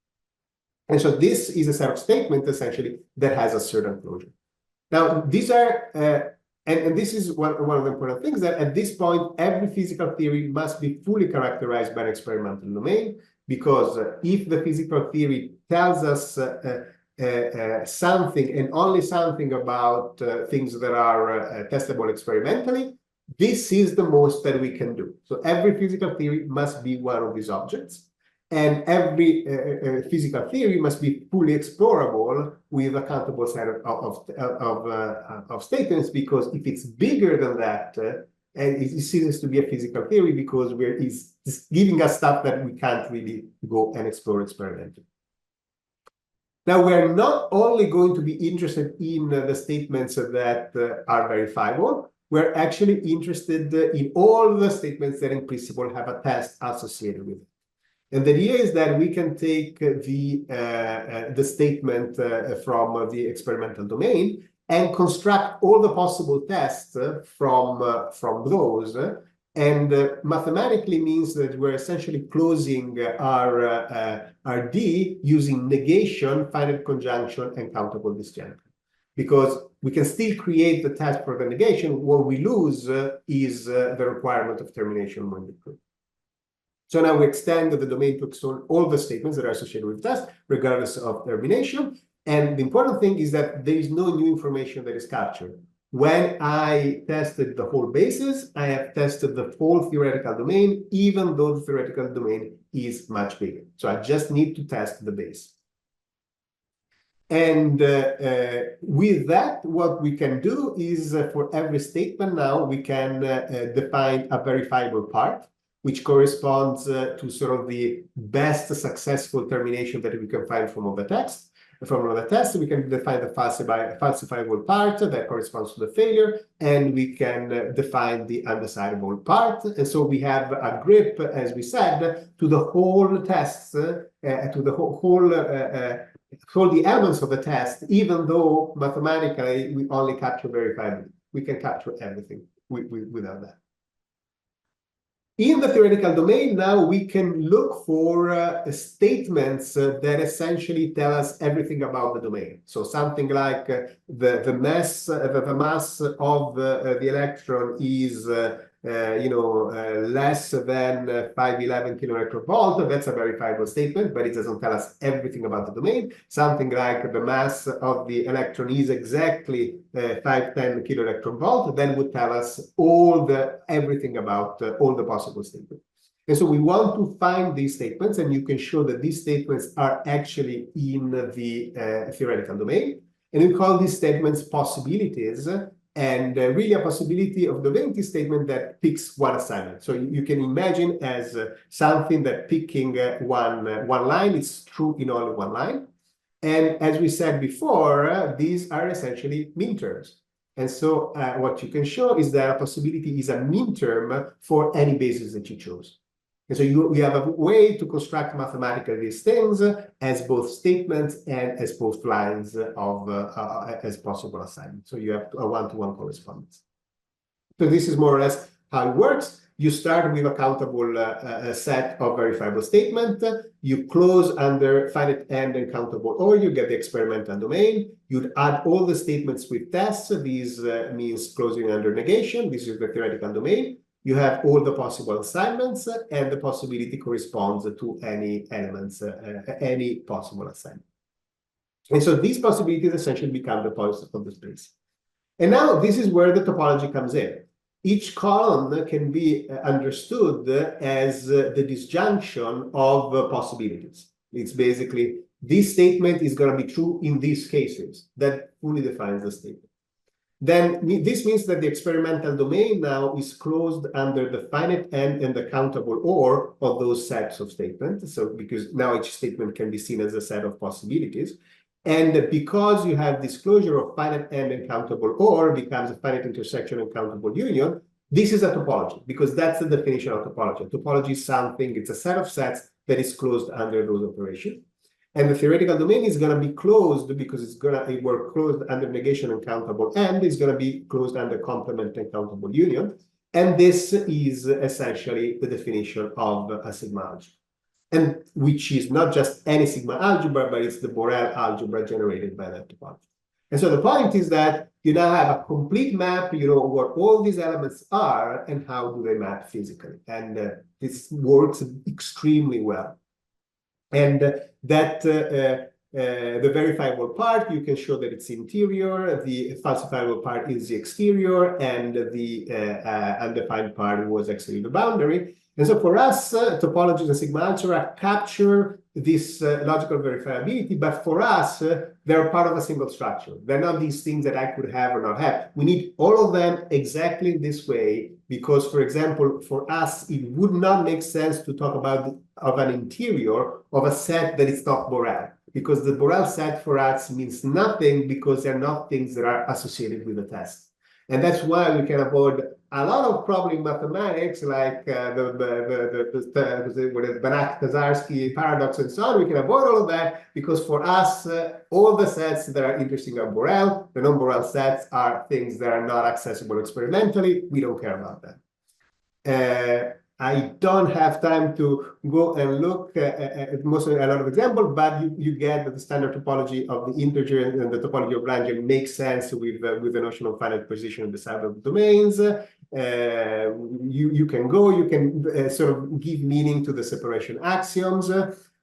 And so this is a set of statements essentially that has a certain closure. Now, these are, and this is one of the important things, that at this point, every physical theory must be fully characterized by an experimental domain, because if the physical theory tells us something and only something about things that are testable experimentally, this is the most that we can do. So every physical theory must be one of these objects. And every physical theory must be fully explorable with a countable set of statements, because if it's bigger than that, and it ceases to be a physical theory, because it's giving us stuff that we can't really go and explore experimentally. Now, we're not only going to be interested in the statements that are verifiable, we're actually interested in all the statements that in principle have a test associated with it. And the idea is that we can take the statement from the experimental domain and construct all the possible tests from those. And mathematically means that we're essentially closing our D using negation, finite conjunction, and countable disjunctive. Because we can still create the test for the negation. What we lose is the requirement of termination when we prove. So now we extend the domain to extend all the statements that are associated with the test, regardless of termination. And the important thing is that there is no new information that is captured. When I tested the whole basis, I have tested the whole theoretical domain, even though the theoretical domain is much bigger. So I just need to test the base. And with that, what we can do is for every statement now, we can define a verifiable part, which corresponds to sort of the best successful termination that we can find from all the text. From all the tests, we can define the falsifiable part that corresponds to the failure, and we can define the undecidable part. And so we have a grip, as we said, to the whole tests, to the whole the elements of the test, even though mathematically we only capture verifiability. We can capture everything without that. In the theoretical domain, now we can look for statements that essentially tell us everything about the domain. So something like the mass of the electron is less than 511 kiloelectron volt. That's a verifiable statement, but it doesn't tell us everything about the domain. Something like the mass of the electron is exactly 510 kiloelectron volt, then would tell us everything about all the possible statements. And so we want to find these statements, and you can show that these statements are actually in the theoretical domain. And we call these statements possibilities. And really a possibility of the domain statement that picks one assignment. So you can imagine as something that picking one line is true in only one line. And as we said before, these are essentially min terms. And so what you can show is that a possibility is a min term for any basis that you chose. And so you have a way to construct mathematically these things as both statements and as both lines of as possible assignments. So you have a one-to-one correspondence. So this is more or less how it works. You start with a countable set of verifiable statements. You close under finite end and countable, or you get the experimental domain. You'd add all the statements with tests. These means closing under negation. This is the theoretical domain. You have all the possible assignments, and the possibility corresponds to any elements, any possible assignment. And so these possibilities essentially become the points of the space. And now this is where the topology comes in. Each column can be understood as the disjunction of possibilities. It's basically, this statement is going to be true in these cases. That fully defines the statement. Then this means that the experimental domain now is closed under the finite end and the countable or of those sets of statements. So because now each statement can be seen as a set of possibilities. And because you have this closure of finite end and countable or becomes a finite intersection and countable union, this is a topology, because that's the definition of topology. A topology is something, it's a set of sets that is closed under those operations. And the theoretical domain is going to be closed because it were closed under negation and countable, and it's going to be closed under complement and countable union. And this is essentially the definition of a sigma algebra. and which is not just any sigma algebra, but it's the Borel algebra generated by that topology. And so the point is that you now have a complete map, you know what all these elements are and how do they map physically. And this works extremely well. And the verifiable part, you can show that it's interior, the falsifiable part is the exterior, and the undefined part was actually the boundary. And so for us, topologies and sigma algebra capture this logical verifiability, but for us, they're part of a single structure. They're not these things that I could have or not have. We need all of them exactly this way, because, for example, for us, it would not make sense to talk about of an interior of a set that is not Borel, because the Borel set for us means nothing because they're not things that are associated with the test. And that's why we can avoid a lot of problem mathematics, like the Banach-Kaczmarski paradox and so on. We can avoid all of that because for us, all the sets that are interesting are Borel. The non-Borel sets are things that are not accessible experimentally. We don't care about that. I don't have time to go and look at a lot of examples, but you get that the standard topology of the integer and the topology of Lagrange makes sense with the notion of finite position in the side of the domains. You can sort of give meaning to the separation axioms.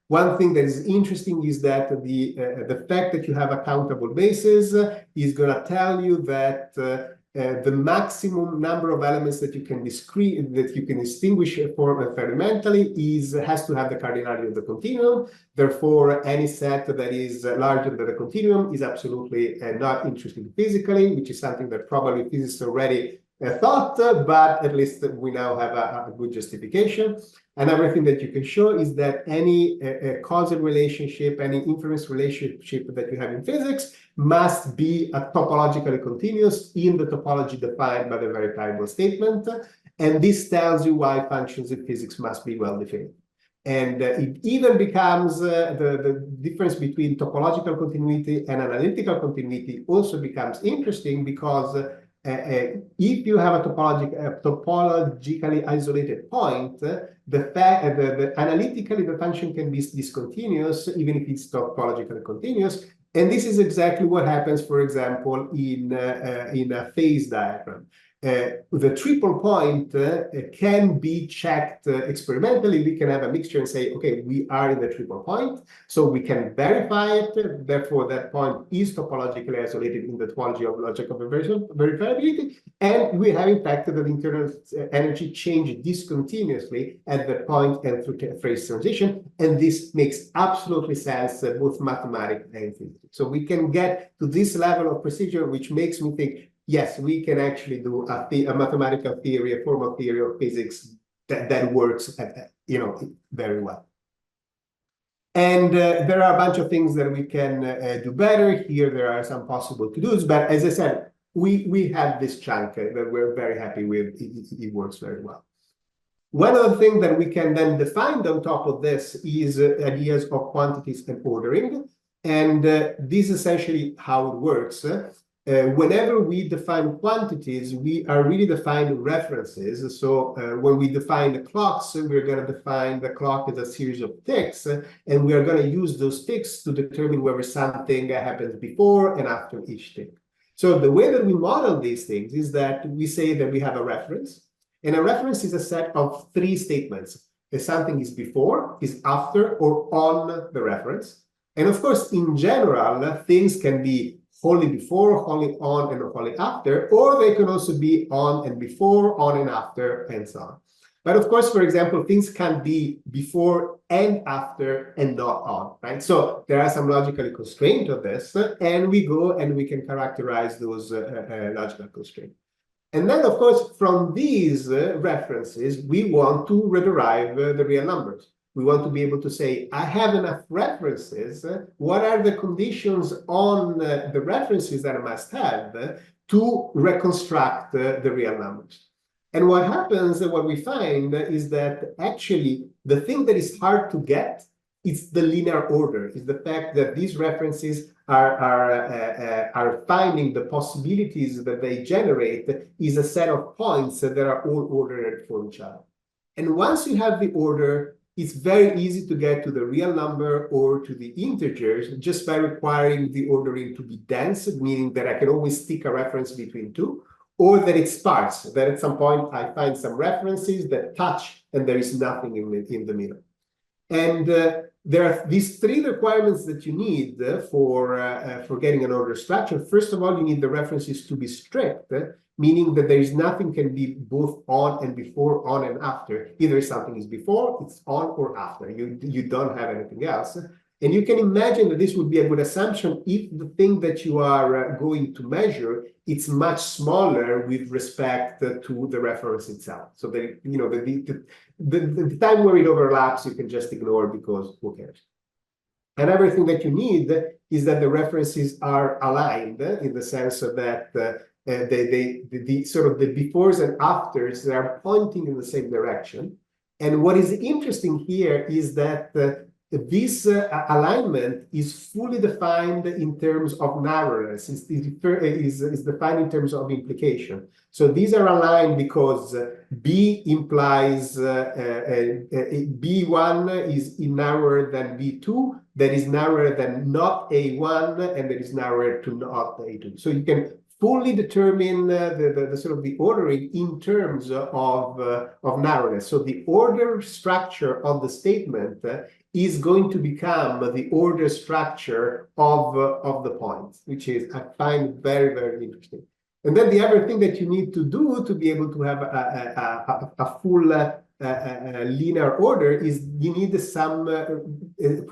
One thing that is interesting is that the fact that you have a countable basis is going to tell you that the maximum number of elements that you can distinguish experimentally has to have the cardinality of the continuum. Therefore, any set that is larger than the continuum is absolutely not interesting physically, which is something that probably physicists already thought, but at least we now have a good justification. Another thing that you can show is that any causal relationship, any inference relationship that you have in physics must be topologically continuous in the topology defined by the verifiable statement. And this tells you why functions in physics must be well defined. And it even becomes the difference between topological continuity and analytical continuity also becomes interesting because if you have a topologically isolated point, analytically the function can be discontinuous even if it's topologically continuous. And this is exactly what happens, for example, in a phase diagram. The triple point can be checked experimentally. We can have a mixture and say, okay, we are in the triple point, so we can verify it. Therefore, that point is topologically isolated in the topology of logical verifiability. And we have, in fact, the internal energy change discontinuously at the point and through phase transition. And this makes absolutely sense, both mathematically and physically. So we can get to this level of precision, which makes me think, yes, we can actually do a mathematical theory, a formal theory of physics that works, very well. And there are a bunch of things that we can do better. Here, there are some possible to-dos, but as I said, we have this chunk that we're very happy with. It works very well. One of the things that we can then define on top of this is ideas of quantities and ordering. And this is essentially how it works. Whenever we define quantities, we are really defining references. So when we define the clocks, we're going to define the clock as a series of ticks, and we are going to use those ticks to determine whether something happens before and after each tick. So the way that we model these things is that we say that we have a reference, and a reference is a set of three statements. If something is before, is after, or on the reference. And of course, in general, things can be wholly before, wholly on, and wholly after, or they can also be on and before, on and after, and so on. But of course, for example, things can be before and after and not on, right? So there are some logical constraints of this, and we go and we can characterize those logical constraints. And then, of course, from these references, we want to rederive the real numbers. We want to be able to say, I have enough references. What are the conditions on the references that I must have to reconstruct the real numbers? And what happens, what we find is that actually the thing that is hard to get is the linear order, is the fact that these references are finding the possibilities that they generate is a set of points that are all ordered for each other. And once you have the order, it's very easy to get to the real number or to the integers just by requiring the ordering to be dense, meaning that I can always stick a reference between two, or that it's sparse, that at some point I find some references that touch and there is nothing in the middle. And there are these three requirements that you need for getting an order structure. First of all, you need the references to be strict, meaning that there is nothing can be both on and before, on and after. Either something is before, it's on, or after. You don't have anything else. And you can imagine that this would be a good assumption if the thing that you are going to measure, it's much smaller with respect to the reference itself. So that, you know, the time where it overlaps, you can just ignore because who cares? And everything that you need is that the references are aligned in the sense of that the sort of the befores and afters, they are pointing in the same direction. And what is interesting here is that this alignment is fully defined in terms of narrowness, is defined in terms of implication. So these are aligned because B implies B1 is narrower than B2, that is narrower than not A1, and that is narrower to not A2. So you can fully determine the sort of the ordering in terms of narrowness. So the order structure of the statement is going to become the order structure of the points, which is, I find, very, very interesting. And then the other thing that you need to do to be able to have a full linear order is you need some,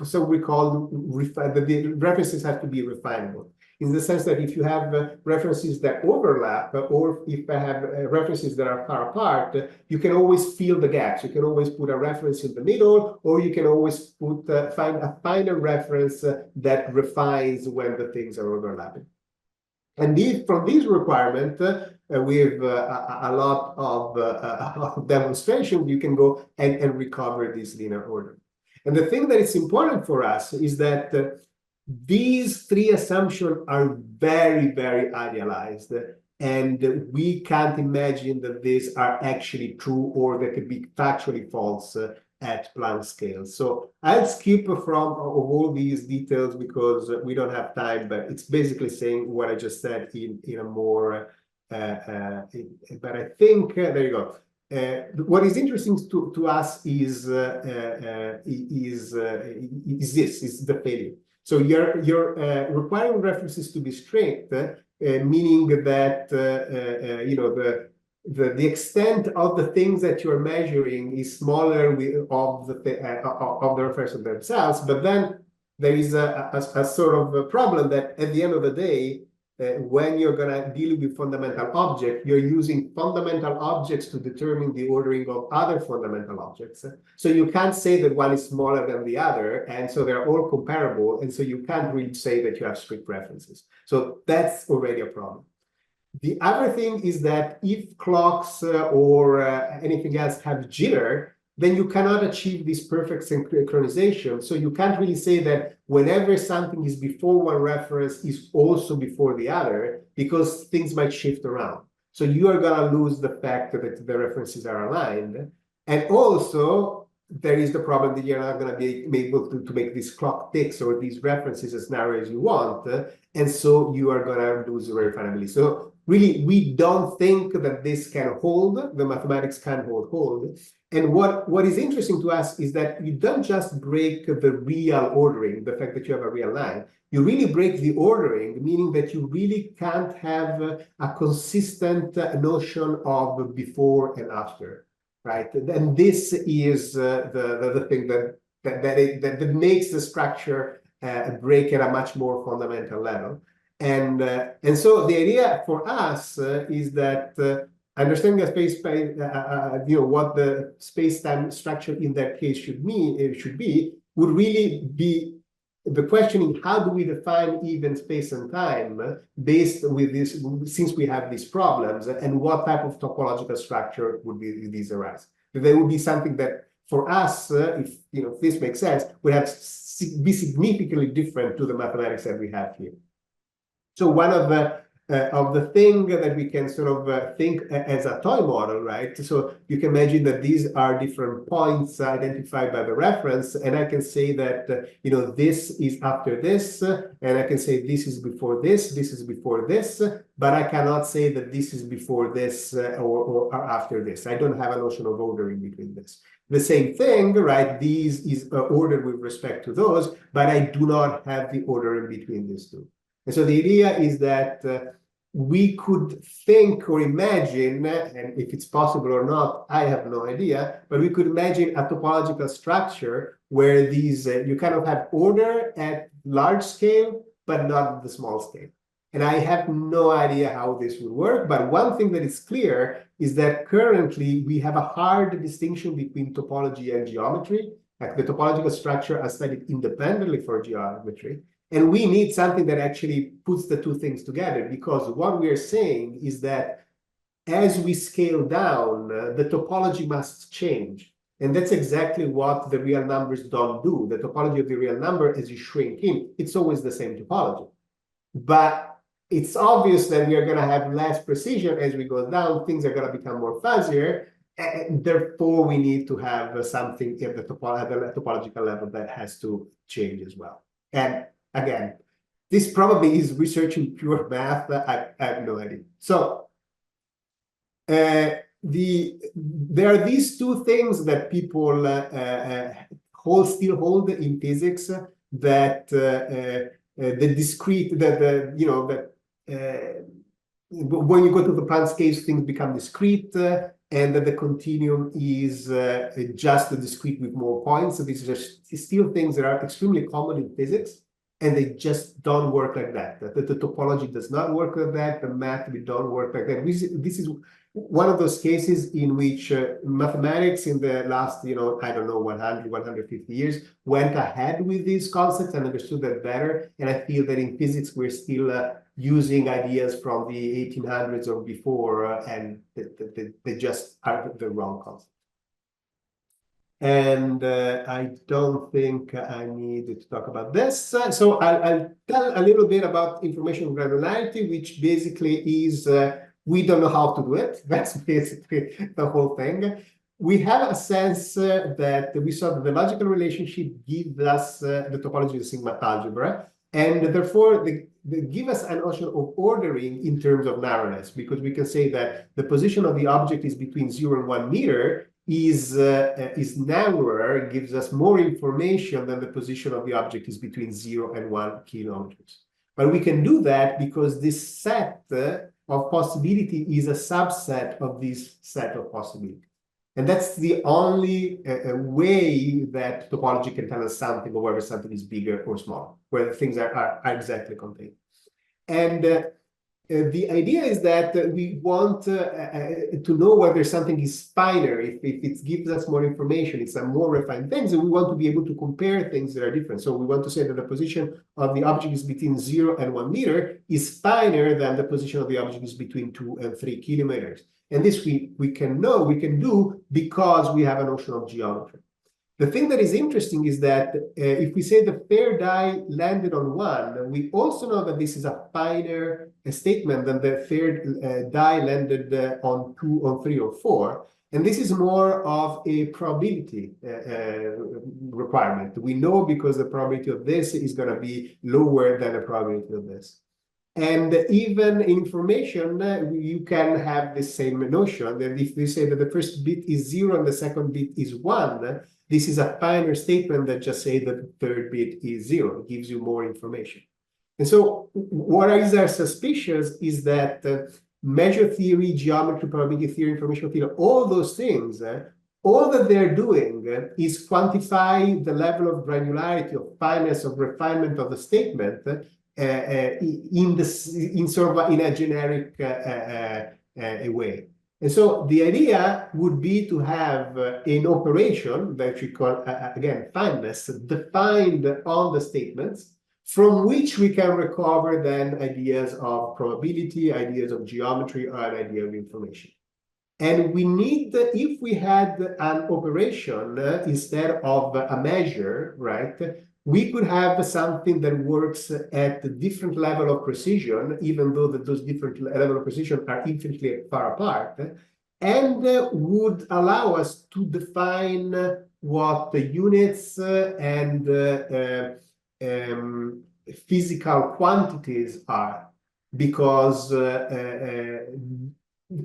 so we call, the references have to be refinable. In the sense that if you have references that overlap, or if I have references that are far apart, you can always fill the gaps. You can always put a reference in the middle, or you can always put find a final reference that refines when the things are overlapping. And from these requirements, with a lot of demonstration, you can go and recover this linear order. And the thing that is important for us is that these three assumptions are very, very idealized, and we can't imagine that these are actually true or they could be factually false at Planck scale. So I'll skip from all these details because we don't have time, but it's basically saying what I just said in a more, but I think, there you go. What is interesting to us is the failure. So you're requiring references to be strict, meaning that you know the extent of the things that you're measuring is smaller of the references themselves. But then there is a sort of a problem that at the end of the day, when you're going to deal with fundamental object, you're using fundamental objects to determine the ordering of other fundamental objects. So you can't say that one is smaller than the other, and so they're all comparable, and so you can't really say that you have strict references. So that's already a problem. The other thing is that if clocks or anything else have jitter, then you cannot achieve this perfect synchronization. So you can't really say that whenever something is before one reference is also before the other, because things might shift around. So you are going to lose the fact that the references are aligned. And also, there is the problem that you're not going to be able to make these clock ticks or these references as narrow as you want. And so you are going to lose verifiability. So really, we don't think that this can hold, the mathematics can hold. And what is interesting to us is that you don't just break the real ordering, the fact that you have a real line. You really break the ordering, meaning that you really can't have a consistent notion of before and after, right? And this is the thing that makes the structure break at a much more fundamental level. And so the idea for us is that understanding the space-time, you know, what the space-time structure in that case should be, would really be the questioning: how do we define even space and time based with this, since we have these problems, and what type of topological structure would be these arise? There would be something that for us, if this makes sense, would have be significantly different to the mathematics that we have here. So one of the the thing that we can sort of think as a toy model, right? So you can imagine that these are different points identified by the reference, and I can say that this is after this, and I can say this is before this is before this, but I cannot say that this is before this or after this. I don't have a notion of order in between this. The same thing, right? These is ordered with respect to those, but I do not have the order in between these two. And so the idea is that we could think or imagine, and if it's possible or not, I have no idea, but we could imagine a topological structure where these you kind of have order at large scale, but not at the small scale. And I have no idea how this would work, but one thing that is clear is that currently we have a hard distinction between topology and geometry. Like the topological structure are studied independently for geometry. And we need something that actually puts the two things together, because what we are saying is that as we scale down, the topology must change. And that's exactly what the real numbers don't do. The topology of the real number, as you shrink in, it's always the same topology. But it's obvious that we are going to have less precision as we go down. Things are going to become more fuzzier. And therefore, we need to have something at the topological level that has to change as well. And again, this probably is researching pure math. I have no idea. So there are these two things that people still hold in physics, that the discrete, when you go to the Planck scale, things become discrete, and that the continuum is just a discrete with more points. So these are still things that are extremely common in physics, and they just don't work like that. The topology does not work like that. The math don't work like that. This is one of those cases in which mathematics in the last, I don't know, 100, 150 years went ahead with these concepts and understood that better. And I feel that in physics, we're still using ideas from the 1800s or before, and they just are the wrong concept. And I don't think I need to talk about this. So I'll tell a little bit about information granularity, which basically is we don't know how to do it. That's basically the whole thing. We have a sense that we saw that the logical relationship gives us the topology of the sigma algebra, and therefore they give us a notion of ordering in terms of narrowness, because we can say that the position of the object is between 0 and 1 meter is narrower, gives us more information than the position of the object is between 0 and 1 kilometers. But we can do that because this set of possibility is a subset of this set of possibility. And that's the only way that topology can tell us something, or whether something is bigger or smaller, where things are exactly contained. And the idea is that we want to know whether something is finer. If it gives us more information, it's a more refined thing, and we want to be able to compare things that are different. So we want to say that the position of the object is between 0 and 1 meter is finer than the position of the object is between 2 and 3 kilometers. And this we can do because we have a notion of geometry. The thing that is interesting is that if we say the fair die landed on 1, we also know that this is a finer statement than the fair die landed on 2, on 3, or 4. And this is more of a probability requirement. We know because the probability of this is going to be lower than the probability of this. And even in information, you can have the same notion that if we say that the first bit is 0 and the second bit is 1, this is a finer statement that just say that the third bit is 0. It gives you more information. And so what is our suspicious is that measure theory, geometry, probability theory, information theory, all those things, all that they're doing is quantify the level of granularity, of fineness, of refinement of the statement in sort of in a generic way. And so the idea would be to have an operation that we call, again, fineness, defined on the statements, from which we can recover then ideas of probability, ideas of geometry, or an idea of information. And we need, if we had an operation instead of a measure, right, we could have something that works at a different level of precision, even though those different levels of precision are infinitely far apart, and would allow us to define what the units and physical quantities are. Because,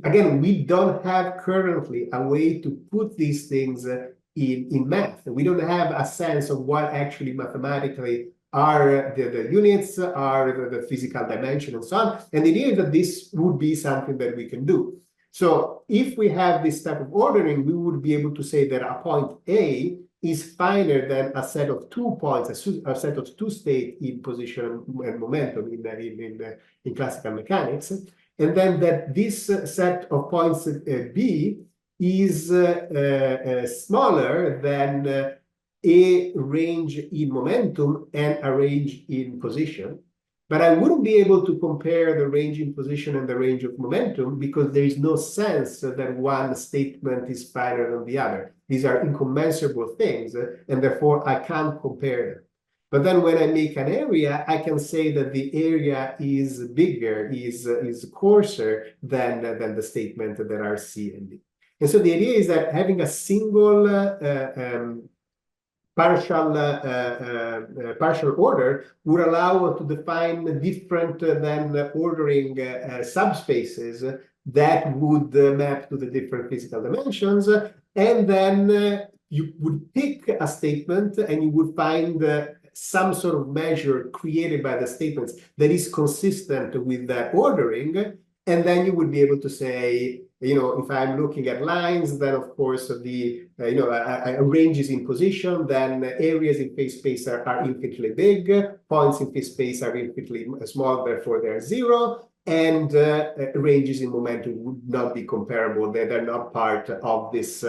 again, we don't have currently a way to put these things in math. We don't have a sense of what actually mathematically are the units, are the physical dimension, and so on. And the idea is that this would be something that we can do. So if we have this type of ordering, we would be able to say that a point A is finer than a set of 2 points, a set of 2 states in position and momentum in classical mechanics. And then that this set of points B is smaller than a range in momentum and a range in position. But I wouldn't be able to compare the range in position and the range of momentum because there is no sense that one statement is finer than the other. These are incommensurable things, and therefore I can't compare them. But then when I make an area, I can say that the area is bigger, is coarser than the statement that are C and D. And so the idea is that having a single partial order would allow to define different than ordering subspaces that would map to the different physical dimensions. And then you would pick a statement and you would find some sort of measure created by the statements that is consistent with that ordering. And then you would be able to say, if I'm looking at lines, then of course the a range is in position, then areas in phase space are infinitely big, points in phase space are infinitely small, therefore they're 0, and ranges in momentum would not be comparable. They're not part of this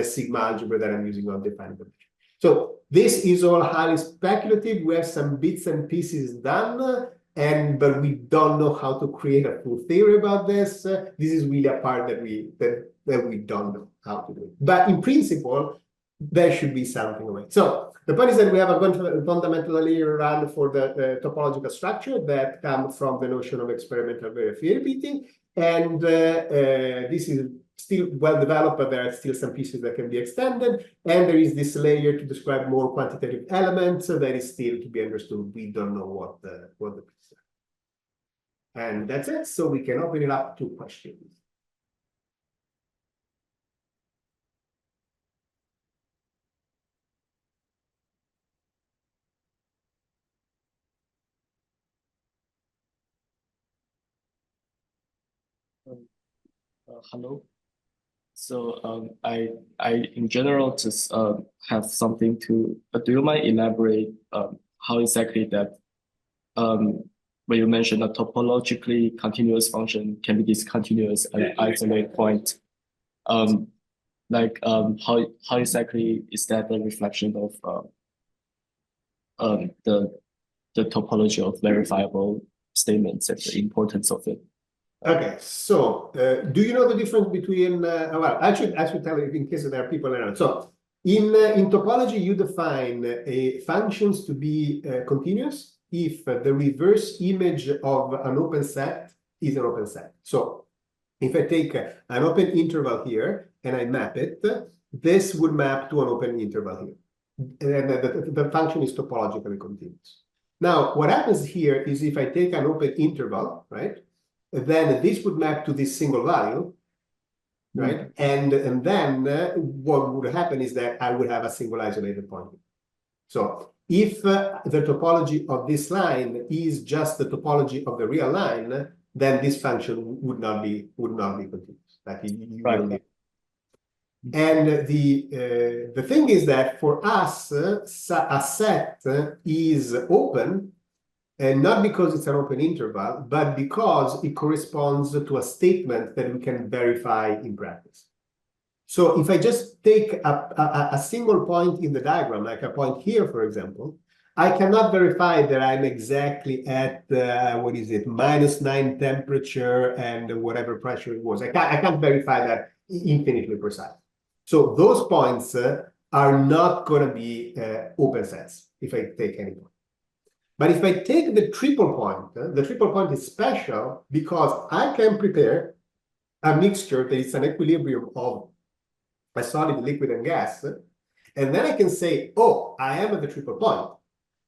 sigma algebra that I'm using on defined dimension. So this is all highly speculative. We have some bits and pieces done. But we don't know how to create a full theory about this. This is really a part that we don't know how to do. But in principle, there should be something away. So the point is that we have a fundamentally run for the topological structure that comes from the notion of experimental variability, and this is still well developed, but there are still some pieces that can be extended. And there is this layer to describe more quantitative elements that is still to be understood. We don't know what the pieces are. And that's it. So we can open it up to questions. Hello. So I in general just have something to. Do you mind elaborate how exactly that when you mentioned a topologically continuous function can be discontinuous at an isolated point, how exactly is that a reflection of the topology of verifiable statements and the importance of it? Okay, so do you know the difference between, well, I should tell you in case there are people around. So in topology, you define functions to be continuous if the reverse image of an open set is an open set. So if I take an open interval here and I map it, this would map to an open interval here. And the function is topologically continuous. Now, what happens here is if I take an open interval, right? Then this would map to this single value, right? And then what would happen is that I would have a single isolated point. So if the topology of this line is just the topology of the real line, then this function would not be continuous. Like Right. And the thing is that for us, a set is open. And not because it's an open interval, but because it corresponds to a statement that we can verify in practice. So if I just take a single point in the diagram, like a point here, for example, I cannot verify that I'm exactly at, -9 temperature and whatever pressure it was. I can't verify that infinitely precise. So those points are not going to be open sets if I take any point. But if I take the triple point is special because I can prepare a mixture that is an equilibrium of a solid, liquid, and gas. And then I can say, oh, I am at the triple point.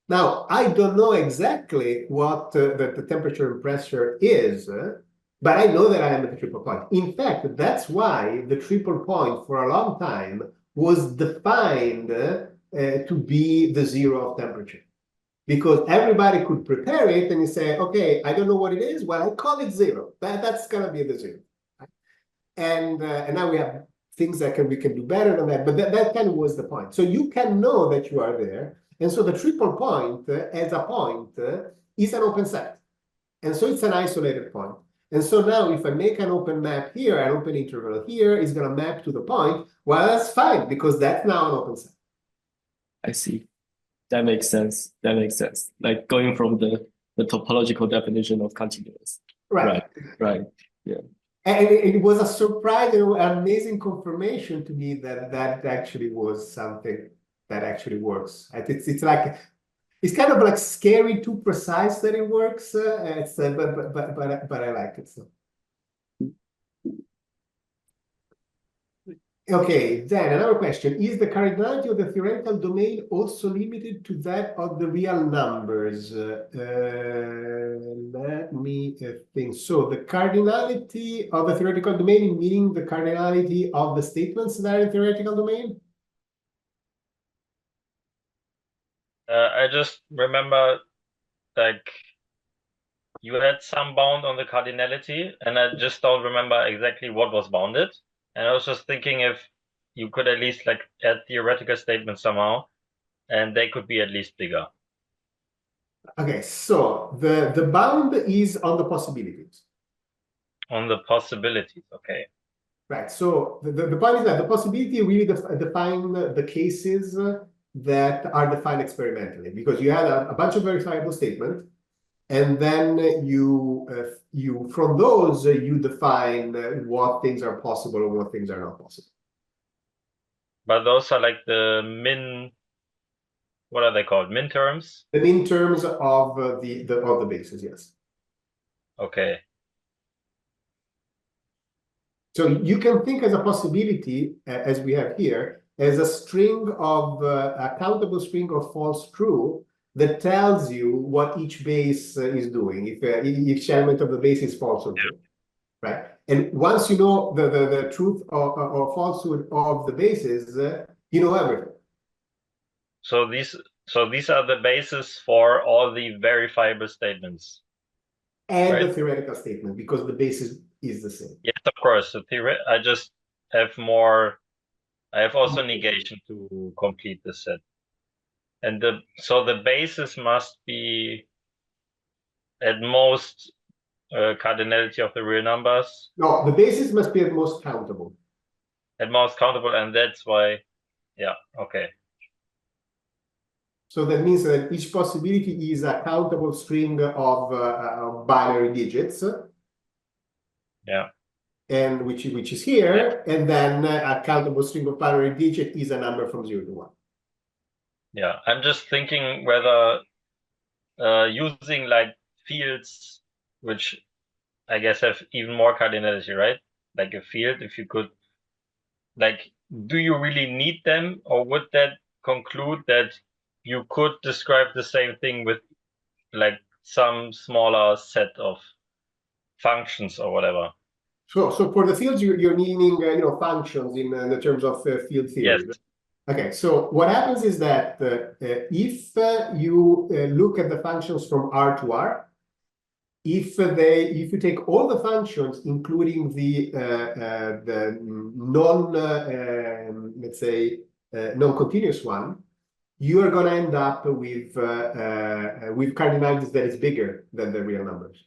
Now, I don't know exactly what the temperature and pressure is, but I know that I am at the triple point. In fact, that's why the triple point for a long time was defined to be the zero of temperature. Because everybody could prepare it and you say, okay, I don't know what it is. Well, I call it zero. That's going to be the zero. And now we have things that we can do better than that. But that kind of was the point. So you can know that you are there. And so the triple point as a point is an open set. And so it's an isolated point. And so now if I make an open map here, an open interval here, it's going to map to the point. Well, that's fine because that's now an open set. I see. That makes sense. That makes sense. Like going from the topological definition of continuous. Right. Right. Yeah. And it was a surprise, an amazing confirmation to me that that actually was something that actually works. It's like it's kind of like scary, too precise that it works. But I like it so. Okay, then another question. Is the cardinality of the theoretical domain also limited to that of the real numbers? Let me think. So the cardinality of the theoretical domain, meaning the cardinality of the statements that are in theoretical domain? I just remember, like, you had some bound on the cardinality, and I just don't remember exactly what was bounded. And I was just thinking if you could at least like add theoretical statements somehow, and they could be at least bigger. Okay, so the bound is on the possibilities. On the possibilities, okay. Right. So the point is that the possibility really define the cases that are defined experimentally, because you had a bunch of verifiable statements, and then you from those you define what things are possible and what things are not possible. But those are like the what are they called? Min terms? The min terms of the basis, yes. Okay. So you can think as a possibility, as we have here, as a string of a countable string of false true that tells you what each base is doing, if each element of the base is false or true, right? And once you know the truth or falsehood of the bases, you know everything. So these are the basis for all the verifiable statements. And right? The theoretical statement, because the basis is the same. Yes, of course. The I just have more. I have also negation to complete the set. And so the basis must be at most cardinality of the real numbers. No, the basis must be at most countable. At most countable, and that's why, yeah, okay. So that means that each possibility is a countable string of binary digits. Yeah. And which is here, and then a countable string of binary digit is a number from 0 to 1. Yeah, I'm just thinking whether using like fields, which I guess have even more cardinality, right? Like a field, if you could, like, do you really need them, or would that conclude that you could describe the same thing with like some smaller set of functions or whatever? So for the fields, you're meaning functions in the terms of field theory. Yes. Okay, so what happens is that if you look at the functions from R to R, if you take all the functions, including the non let's say non-continuous one, you are going to end up with cardinalities that is bigger than the real numbers.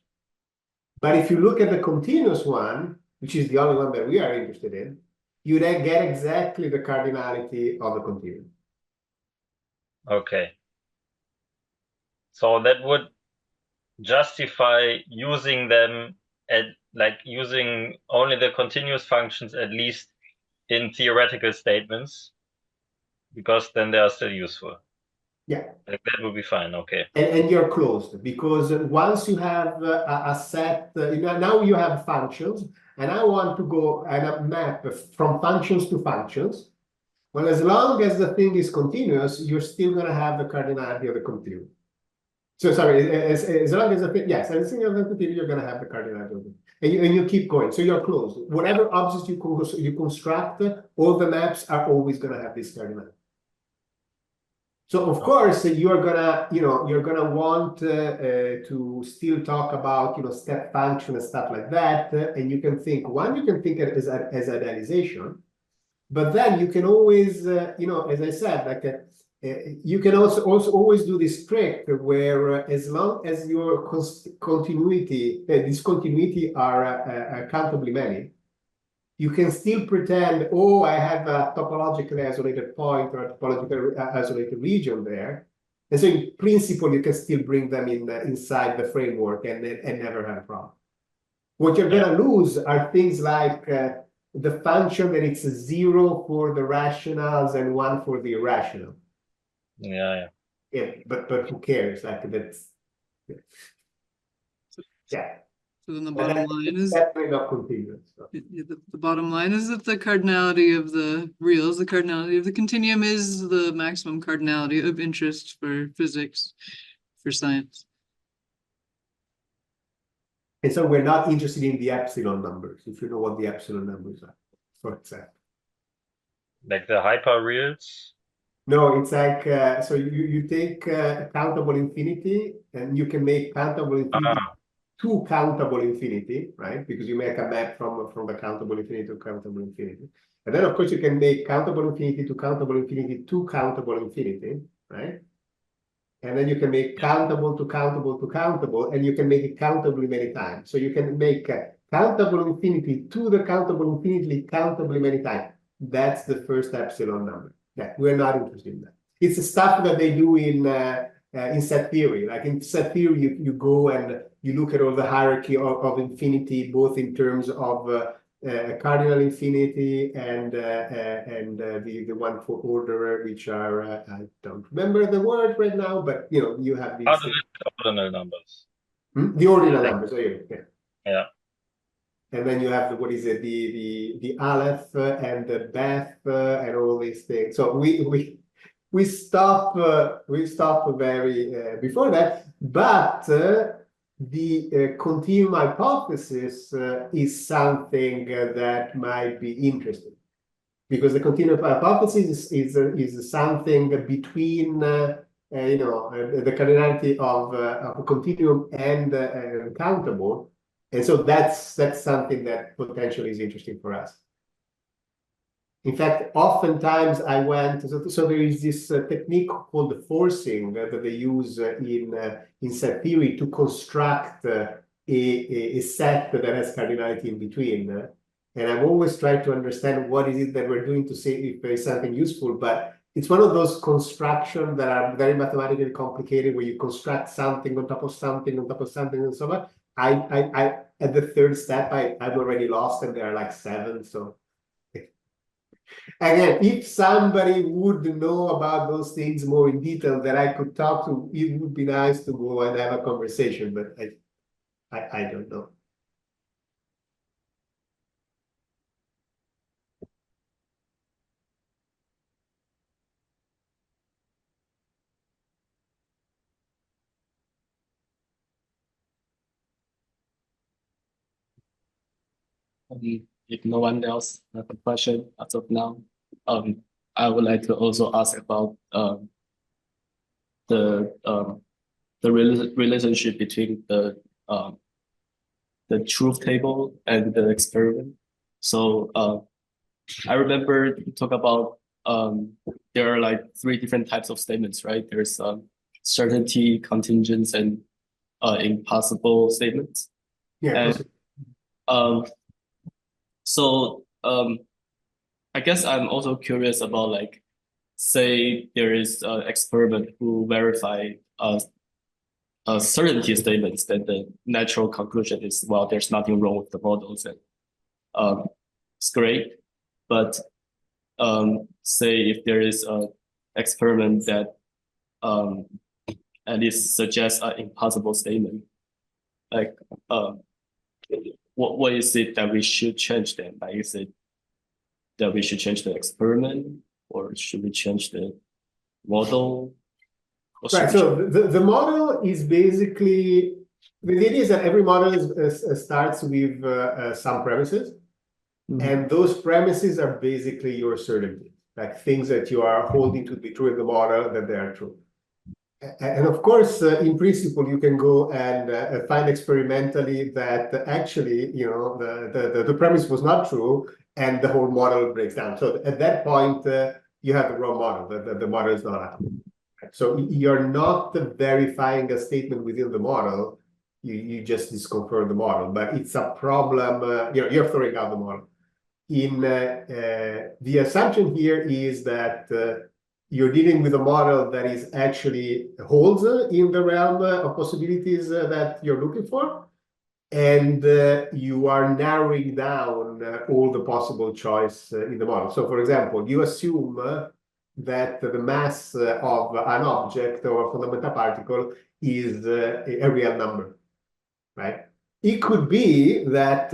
But if you look at the continuous one, which is the only one that we are interested in, you then get exactly the cardinality of the continuum. Okay. So that would justify using them using only the continuous functions, at least in theoretical statements. because then they are still useful. Yeah. Like that would be fine. Okay. And you're closed because once you have a set, now you have functions, and I want to go and map from functions to functions. Well, as long as the thing is continuous, you're still going to have the cardinality of the continuum. So sorry, as long as the thing, yes, as long as the continuum, you're going to have the cardinality of it. And you keep going. So you're closed. Whatever objects you construct, all the maps are always going to have this cardinality. So of course you're gonna want to still talk about step function and stuff like that, and you can think it as idealization, but then you can always as I said, like you can also always do this trick where as long as your discontinuity are countably many, you can still pretend, oh, I have a topologically isolated point or a topologically isolated region there. And so in principle, you can still bring them inside the framework and never have a problem. What you're going to lose are things like the function that it's 0 for the rationals and 1 for the irrational. Yeah. But who cares? Like that's, yeah. So then the bottom line is definitely not continuous. So. the bottom line is that the cardinality of the reals, the cardinality of the continuum is the maximum cardinality of interest for physics, for science. And so we're not interested in the epsilon numbers, if you know what the epsilon numbers are, for example. Like the hyperreals? No, it's like, so you take countable infinity, and you can make countable infinity to countable infinity, right? Because you make a map from the countable infinity to countable infinity. And then, of course, you can make countable infinity to countable infinity to countable infinity, right? And then you can make countable to countable to countable, and you can make it countably many times. So you can make countable infinity to the countable infinity countably many times. That's the first epsilon number. Yeah, we're not interested in that. It's the stuff that they do in set theory. Like in set theory, you go and you look at all the hierarchy of infinity, both in terms of cardinal infinity and the one for order, which are I don't remember the word right now, but you have these ordinal numbers. The ordinal numbers. Yeah. And then you have the Aleph and the Beth and all these things. So we stop very before that, but the continuum hypothesis is something that might be interesting, because the continuum hypothesis is something between the cardinality of a continuum and countable. And so that's something that potentially is interesting for us. In fact, oftentimes I went, so there is this technique called the forcing that they use in set theory to construct a set that has cardinality in between. And I've always tried to understand what is it that we're doing to see if there is something useful, but it's one of those constructions that are very mathematically complicated, where you construct something on top of something on top of something and so on. I at the third step, I've already lost, and there are like 7. So again, if somebody would know about those things more in detail that I could talk to, it would be nice to go and have a conversation, but I don't know. If no one else has a question as of now, I would like to also ask about the relationship between the truth table and the experiment. So I remember you talk about there are like 3 different types of statements, right? There's certainty, contingents, and impossible statements. Yeah. And, so I guess I'm also curious about, like, say there is an experiment who verify certainty statements, then the natural conclusion is, well, there's nothing wrong with the models, and it's great. But say if there is a experiment that at least suggests an impossible statement. Like, what is it that we should change then? Like, is it that we should change the experiment, or should we change the model? Right. So the model is basically, the idea is that every model starts with some premises, and those premises are basically your certainty, like things that you are holding to be true in the model, that they are true. And of course, in principle, you can go and find experimentally that actually, you know, the premise was not true, and the whole model breaks down. So at that point, you have the wrong model. The model is not accurate. So you're not verifying a statement within the model. You just disconfirm the model, but it's a problem. You're throwing out the model. In the assumption here is that you're dealing with a model that is actually holds in the realm of possibilities that you're looking for, and you are narrowing down all the possible choice in the model. So, for example, you assume that the mass of an object or a fundamental particle is a real number, right? It could be that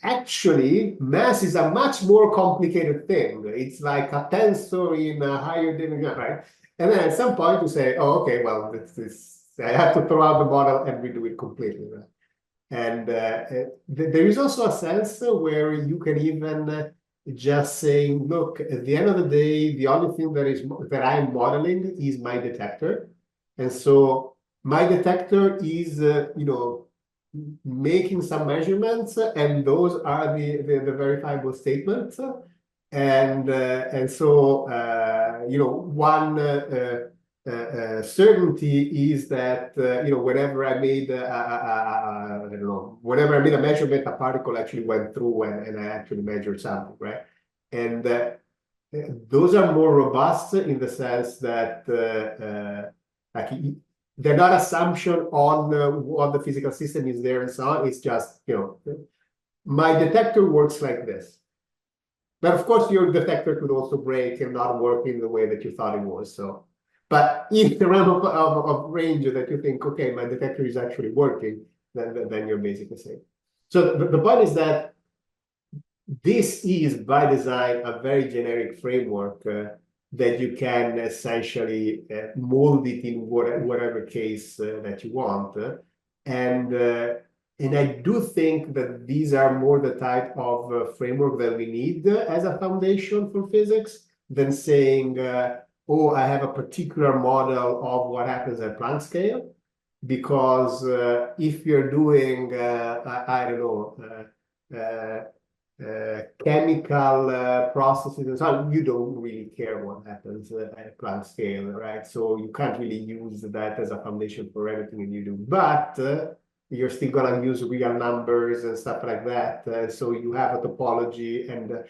actually mass is a much more complicated thing. It's like a tensor in a higher dimension, right? And then at some point you say, oh, okay, well, I have to throw out the model and redo it completely, right? And there is also a sense where you can even just saying, look, at the end of the day, the only thing that I'm modeling is my detector, and so my detector is, making some measurements, and those are the verifiable statements, and so one certainty is that whenever I made whenever I made a measurement, a particle actually went through and I actually measured something, right? And those are more robust in the sense that they're not assumption on what the physical system is there and so on. It's just, my detector works like this. But of course, your detector could also break and not work in the way that you thought it was. So, but in the realm of range that you think, okay, my detector is actually working, then you're basically safe. So the point is that this is by design a very generic framework that you can essentially mold it in whatever case that you want. And I do think that these are more the type of framework that we need as a foundation for physics than saying, oh, I have a particular model of what happens at Planck scale. Because if you're doing, I don't know, chemical processes and so on, you don't really care what happens at Planck scale, right? So you can't really use that as a foundation for everything you do. But you're still gonna use real numbers and stuff like that. So you have a topology, and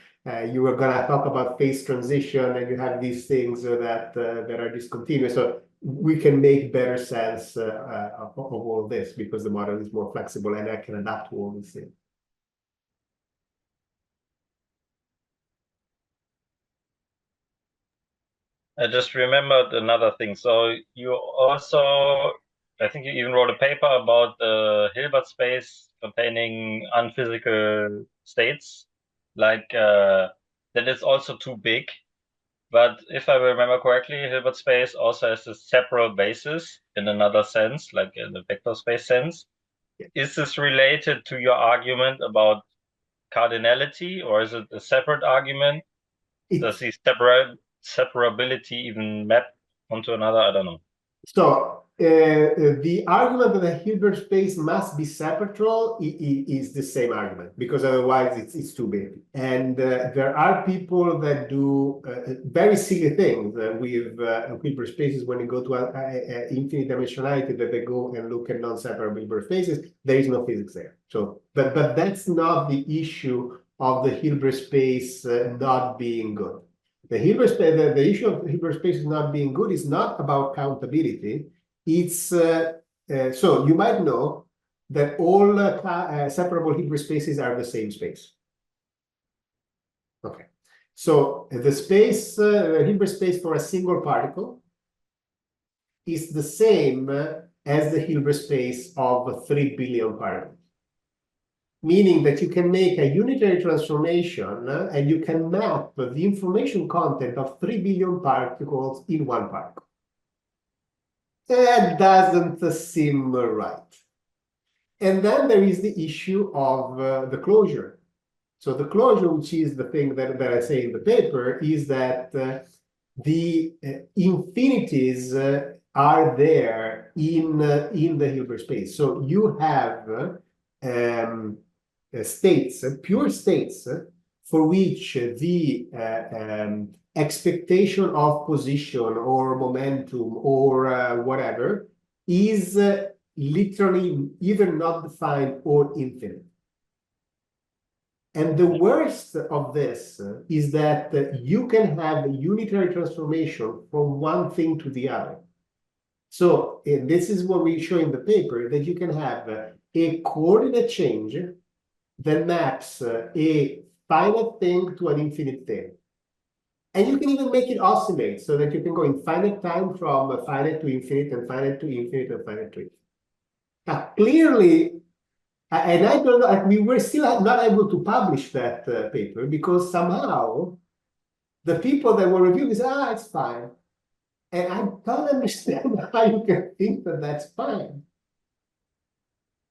you are gonna talk about phase transition, and you have these things that are discontinuous. So we can make better sense of all of this because the model is more flexible and I can adapt to all these things. I just remembered another thing. So you also, I think you even wrote a paper about the Hilbert space containing unphysical states, like that is also too big. But if I remember correctly, Hilbert space also has a separate basis in another sense, like in the vector space sense. Is this related to your argument about cardinality, or is it a separate argument? Does the separability even map onto another? I don't know. So the argument that the Hilbert space must be separatal is the same argument, because otherwise it's too big. And there are people that do very silly things with Hilbert spaces when you go to infinite dimensionality, that they go and look at non-separable Hilbert spaces. There is no physics there. So, but that's not the issue of the Hilbert space not being good. The Hilbert space, the issue of Hilbert spaces not being good is not about countability. It's so you might know that all separable Hilbert spaces are the same space. Okay, So the space, the Hilbert space for a single particle is the same as the Hilbert space of 3 billion particles. Meaning that you can make a unitary transformation and you can map the information content of 3 billion particles in one particle. That doesn't seem right. And then there is the issue of the closure. So the closure, which is the thing that I say in the paper, is that the infinities are there in the Hilbert space. So you have states, pure states, for which the expectation of position or momentum or whatever is literally either not defined or infinite. And the worst of this is that you can have a unitary transformation from one thing to the other. So this is what we show in the paper, that you can have a coordinate change that maps a finite thing to an infinite thing. And you can even make it oscillate so that you can go in finite time from finite to infinite and finite to infinite and finite to infinite. Now, clearly, and I don't know, we were still not able to publish that paper because somehow the people that were reviewing said, it's fine. And I don't understand how you can think that that's fine.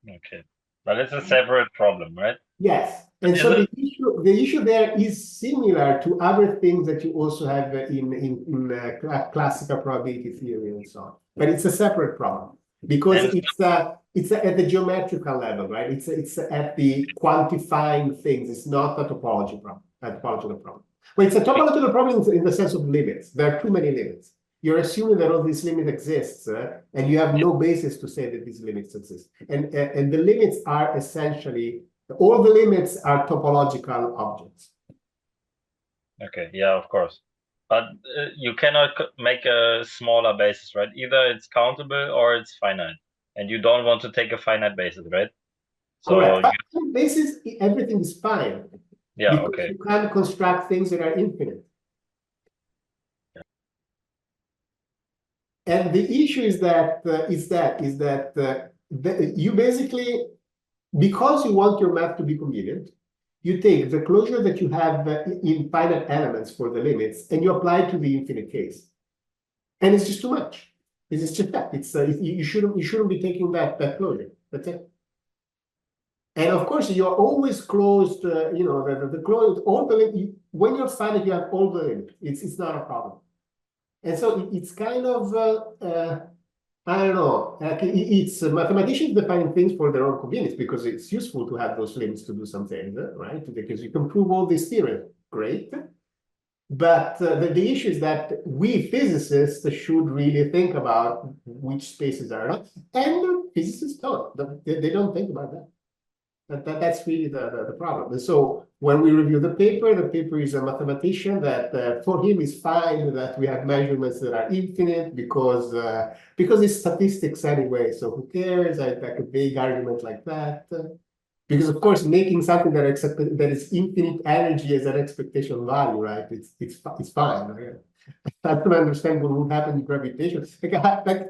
Okay. But it's a separate problem, right? Yes. And so the issue there is similar to other things that you also have in classical probability theory and so on. But it's a separate problem because it's at the geometrical level, right? It's at the quantifying things. It's not a topology problem, a topological problem. But it's a topological problem in the sense of limits. There are too many limits. You're assuming that all these limits exist, and you have no basis to say that these limits exist. And the limits are essentially, all the limits are topological objects. Okay, yeah, of course. But you cannot make a smaller basis, right? Either it's countable or it's finite. And you don't want to take a finite basis, right? So correct. Finite basis, everything is fine. Yeah, because okay. you can construct things that are infinite. And the issue is that you basically, because you want your math to be convenient, you take the closure that you have in finite elements for the limits and you apply it to the infinite case. And it's just too much. It's just that. You shouldn't be taking that closure. That's it. And of course, you're always closed. The closed all the when you're finite, you have all the limits. It's not a problem. And so it's kind of, I don't know, it's mathematicians defining things for their own convenience because it's useful to have those limits to do something, right? Because you can prove all these theorems, great. But the issue is that we physicists should really think about which spaces are not, and physicists don't. They don't think about that. That's really the problem. And so when we review the paper is a mathematician that for him is fine that we have measurements that are infinite because it's statistics anyway. So who cares? Like a vague argument like that. Because of course, making something that is infinite energy as an expectation value, right? It's fine. Right? I don't understand what would happen in gravitation. Like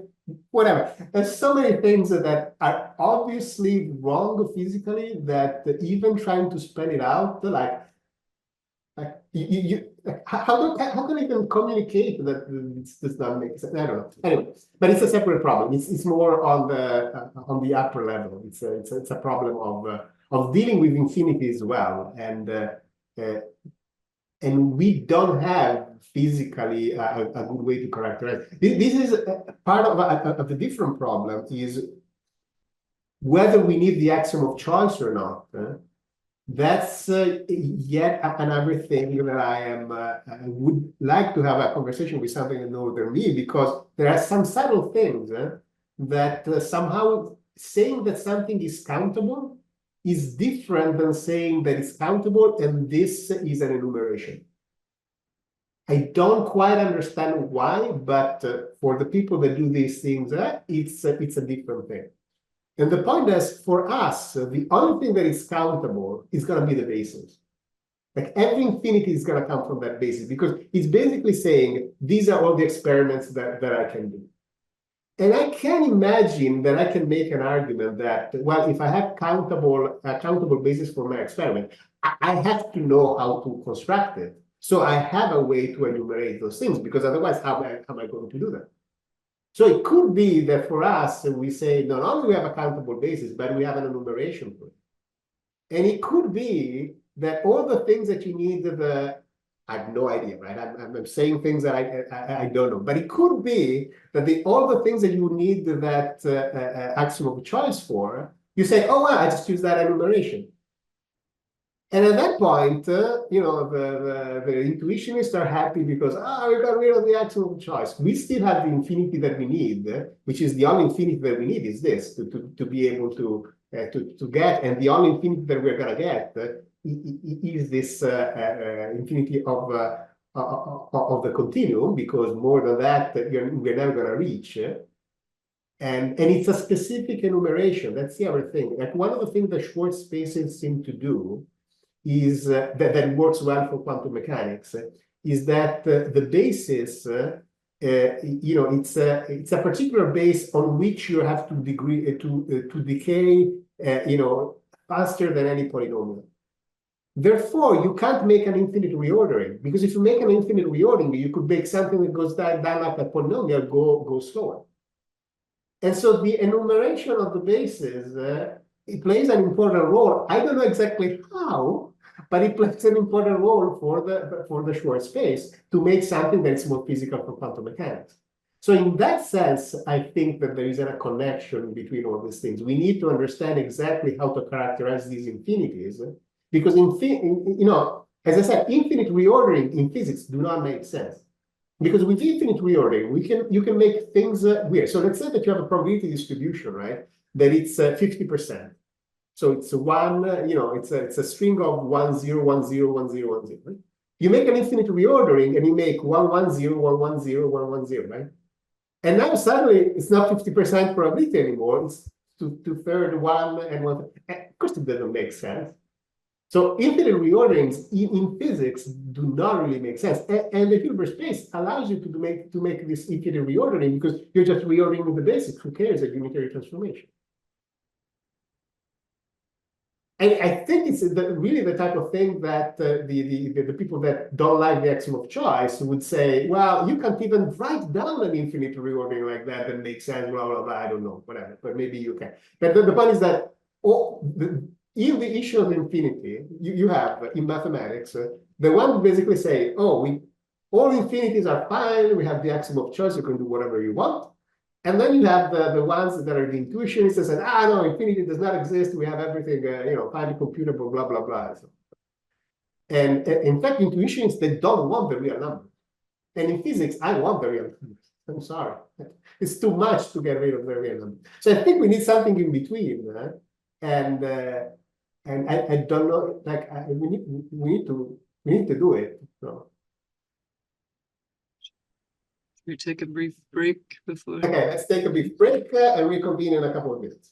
whatever. There's so many things that are obviously wrong physically that even trying to spell it out, how can you even communicate that this does not make sense? I don't know. Anyway, but it's a separate problem. It's more on the upper level. It's a problem of dealing with infinity as well, and we don't have physically a good way to characterize. This is part of the different problem is whether we need the axiom of choice or not. That's yet another thing that I would like to have a conversation with something that knows than me, because there are some subtle things that somehow saying that something is countable is different than saying that it's countable and this is an enumeration. I don't quite understand why, but for the people that do these things, it's a different thing. And the point is, for us, the only thing that is countable is going to be the basis. Like every infinity is going to come from that basis because it's basically saying these are all the experiments that I can do. And I can imagine that I can make an argument that, well, if I have countable basis for my experiment, I have to know how to construct it. So I have a way to enumerate those things, because otherwise, how am I going to do that? So it could be that for us, we say not only we have a countable basis, but we have an enumeration for it. And it could be that all the things that you need, I have no idea, right? I'm saying things that I don't know, but it could be that all the things that you need that axiom of choice for, you say, oh, well, I just use that enumeration. And at that point, you know, the intuitionists are happy because, we got rid of the axiom of choice. We still have the infinity that we need, which is the only infinity that we need is this, to be able to get, and the only infinity that we're going to get is this infinity of the continuum, because more than that, we're never going to reach. And it's a specific enumeration. That's the other thing. Like one of the things that Schwartz spaces seem to do is that works well for quantum mechanics is that the basis, you know, it's a particular base on which you have to decay, you know, faster than any polynomial. Therefore, you can't make an infinite reordering, because if you make an infinite reordering, you could make something that goes down like a polynomial go slower. And so the enumeration of the bases, it plays an important role. I don't know exactly how, but it plays an important role for the Schwartz space to make something that is more physical for quantum mechanics. So in that sense, I think that there is a connection between all these things. We need to understand exactly how to characterize these infinities, because you know, as I said, infinite reordering in physics do not make sense. Because with infinite reordering, you can make things weird. So let's say that you have a probability distribution, right? That it's 50%. So it's one, you know, it's a string of 1 0 1 0 1 0 1 0. Right? You make an infinite reordering and you make 1 1 0 1 1 0 1 1 0, right? And now suddenly it's not 50% probability anymore. It's 2/3 1 and 1. Of course, it doesn't make sense. So infinite reorderings in physics do not really make sense. And the Hilbert space allows you to make this infinite reordering, because you're just reordering the basics. Who cares, a unitary transformation? And I think it's really the type of thing that the people that don't like the axiom of choice would say, well, you can't even write down an infinite reordering like that makes sense, blah, blah, blah, I don't know, whatever, but maybe you can. But the point is that in the issue of infinity, you have in mathematics, the one basically say, oh, all infinities are fine, we have the axiom of choice, you can do whatever you want. And then you have the ones that are the intuitionists that said, no, infinity does not exist, we have everything, you know, highly computable, blah, blah, blah. So, and in fact, intuitionists, they don't want the real number. And in physics, I want the real number. I'm sorry. It's too much to get rid of the real number. So I think we need something in between. And I don't know, like we need to do it. So. We take a brief break before. Okay, let's take a brief break and reconvene in a couple of minutes.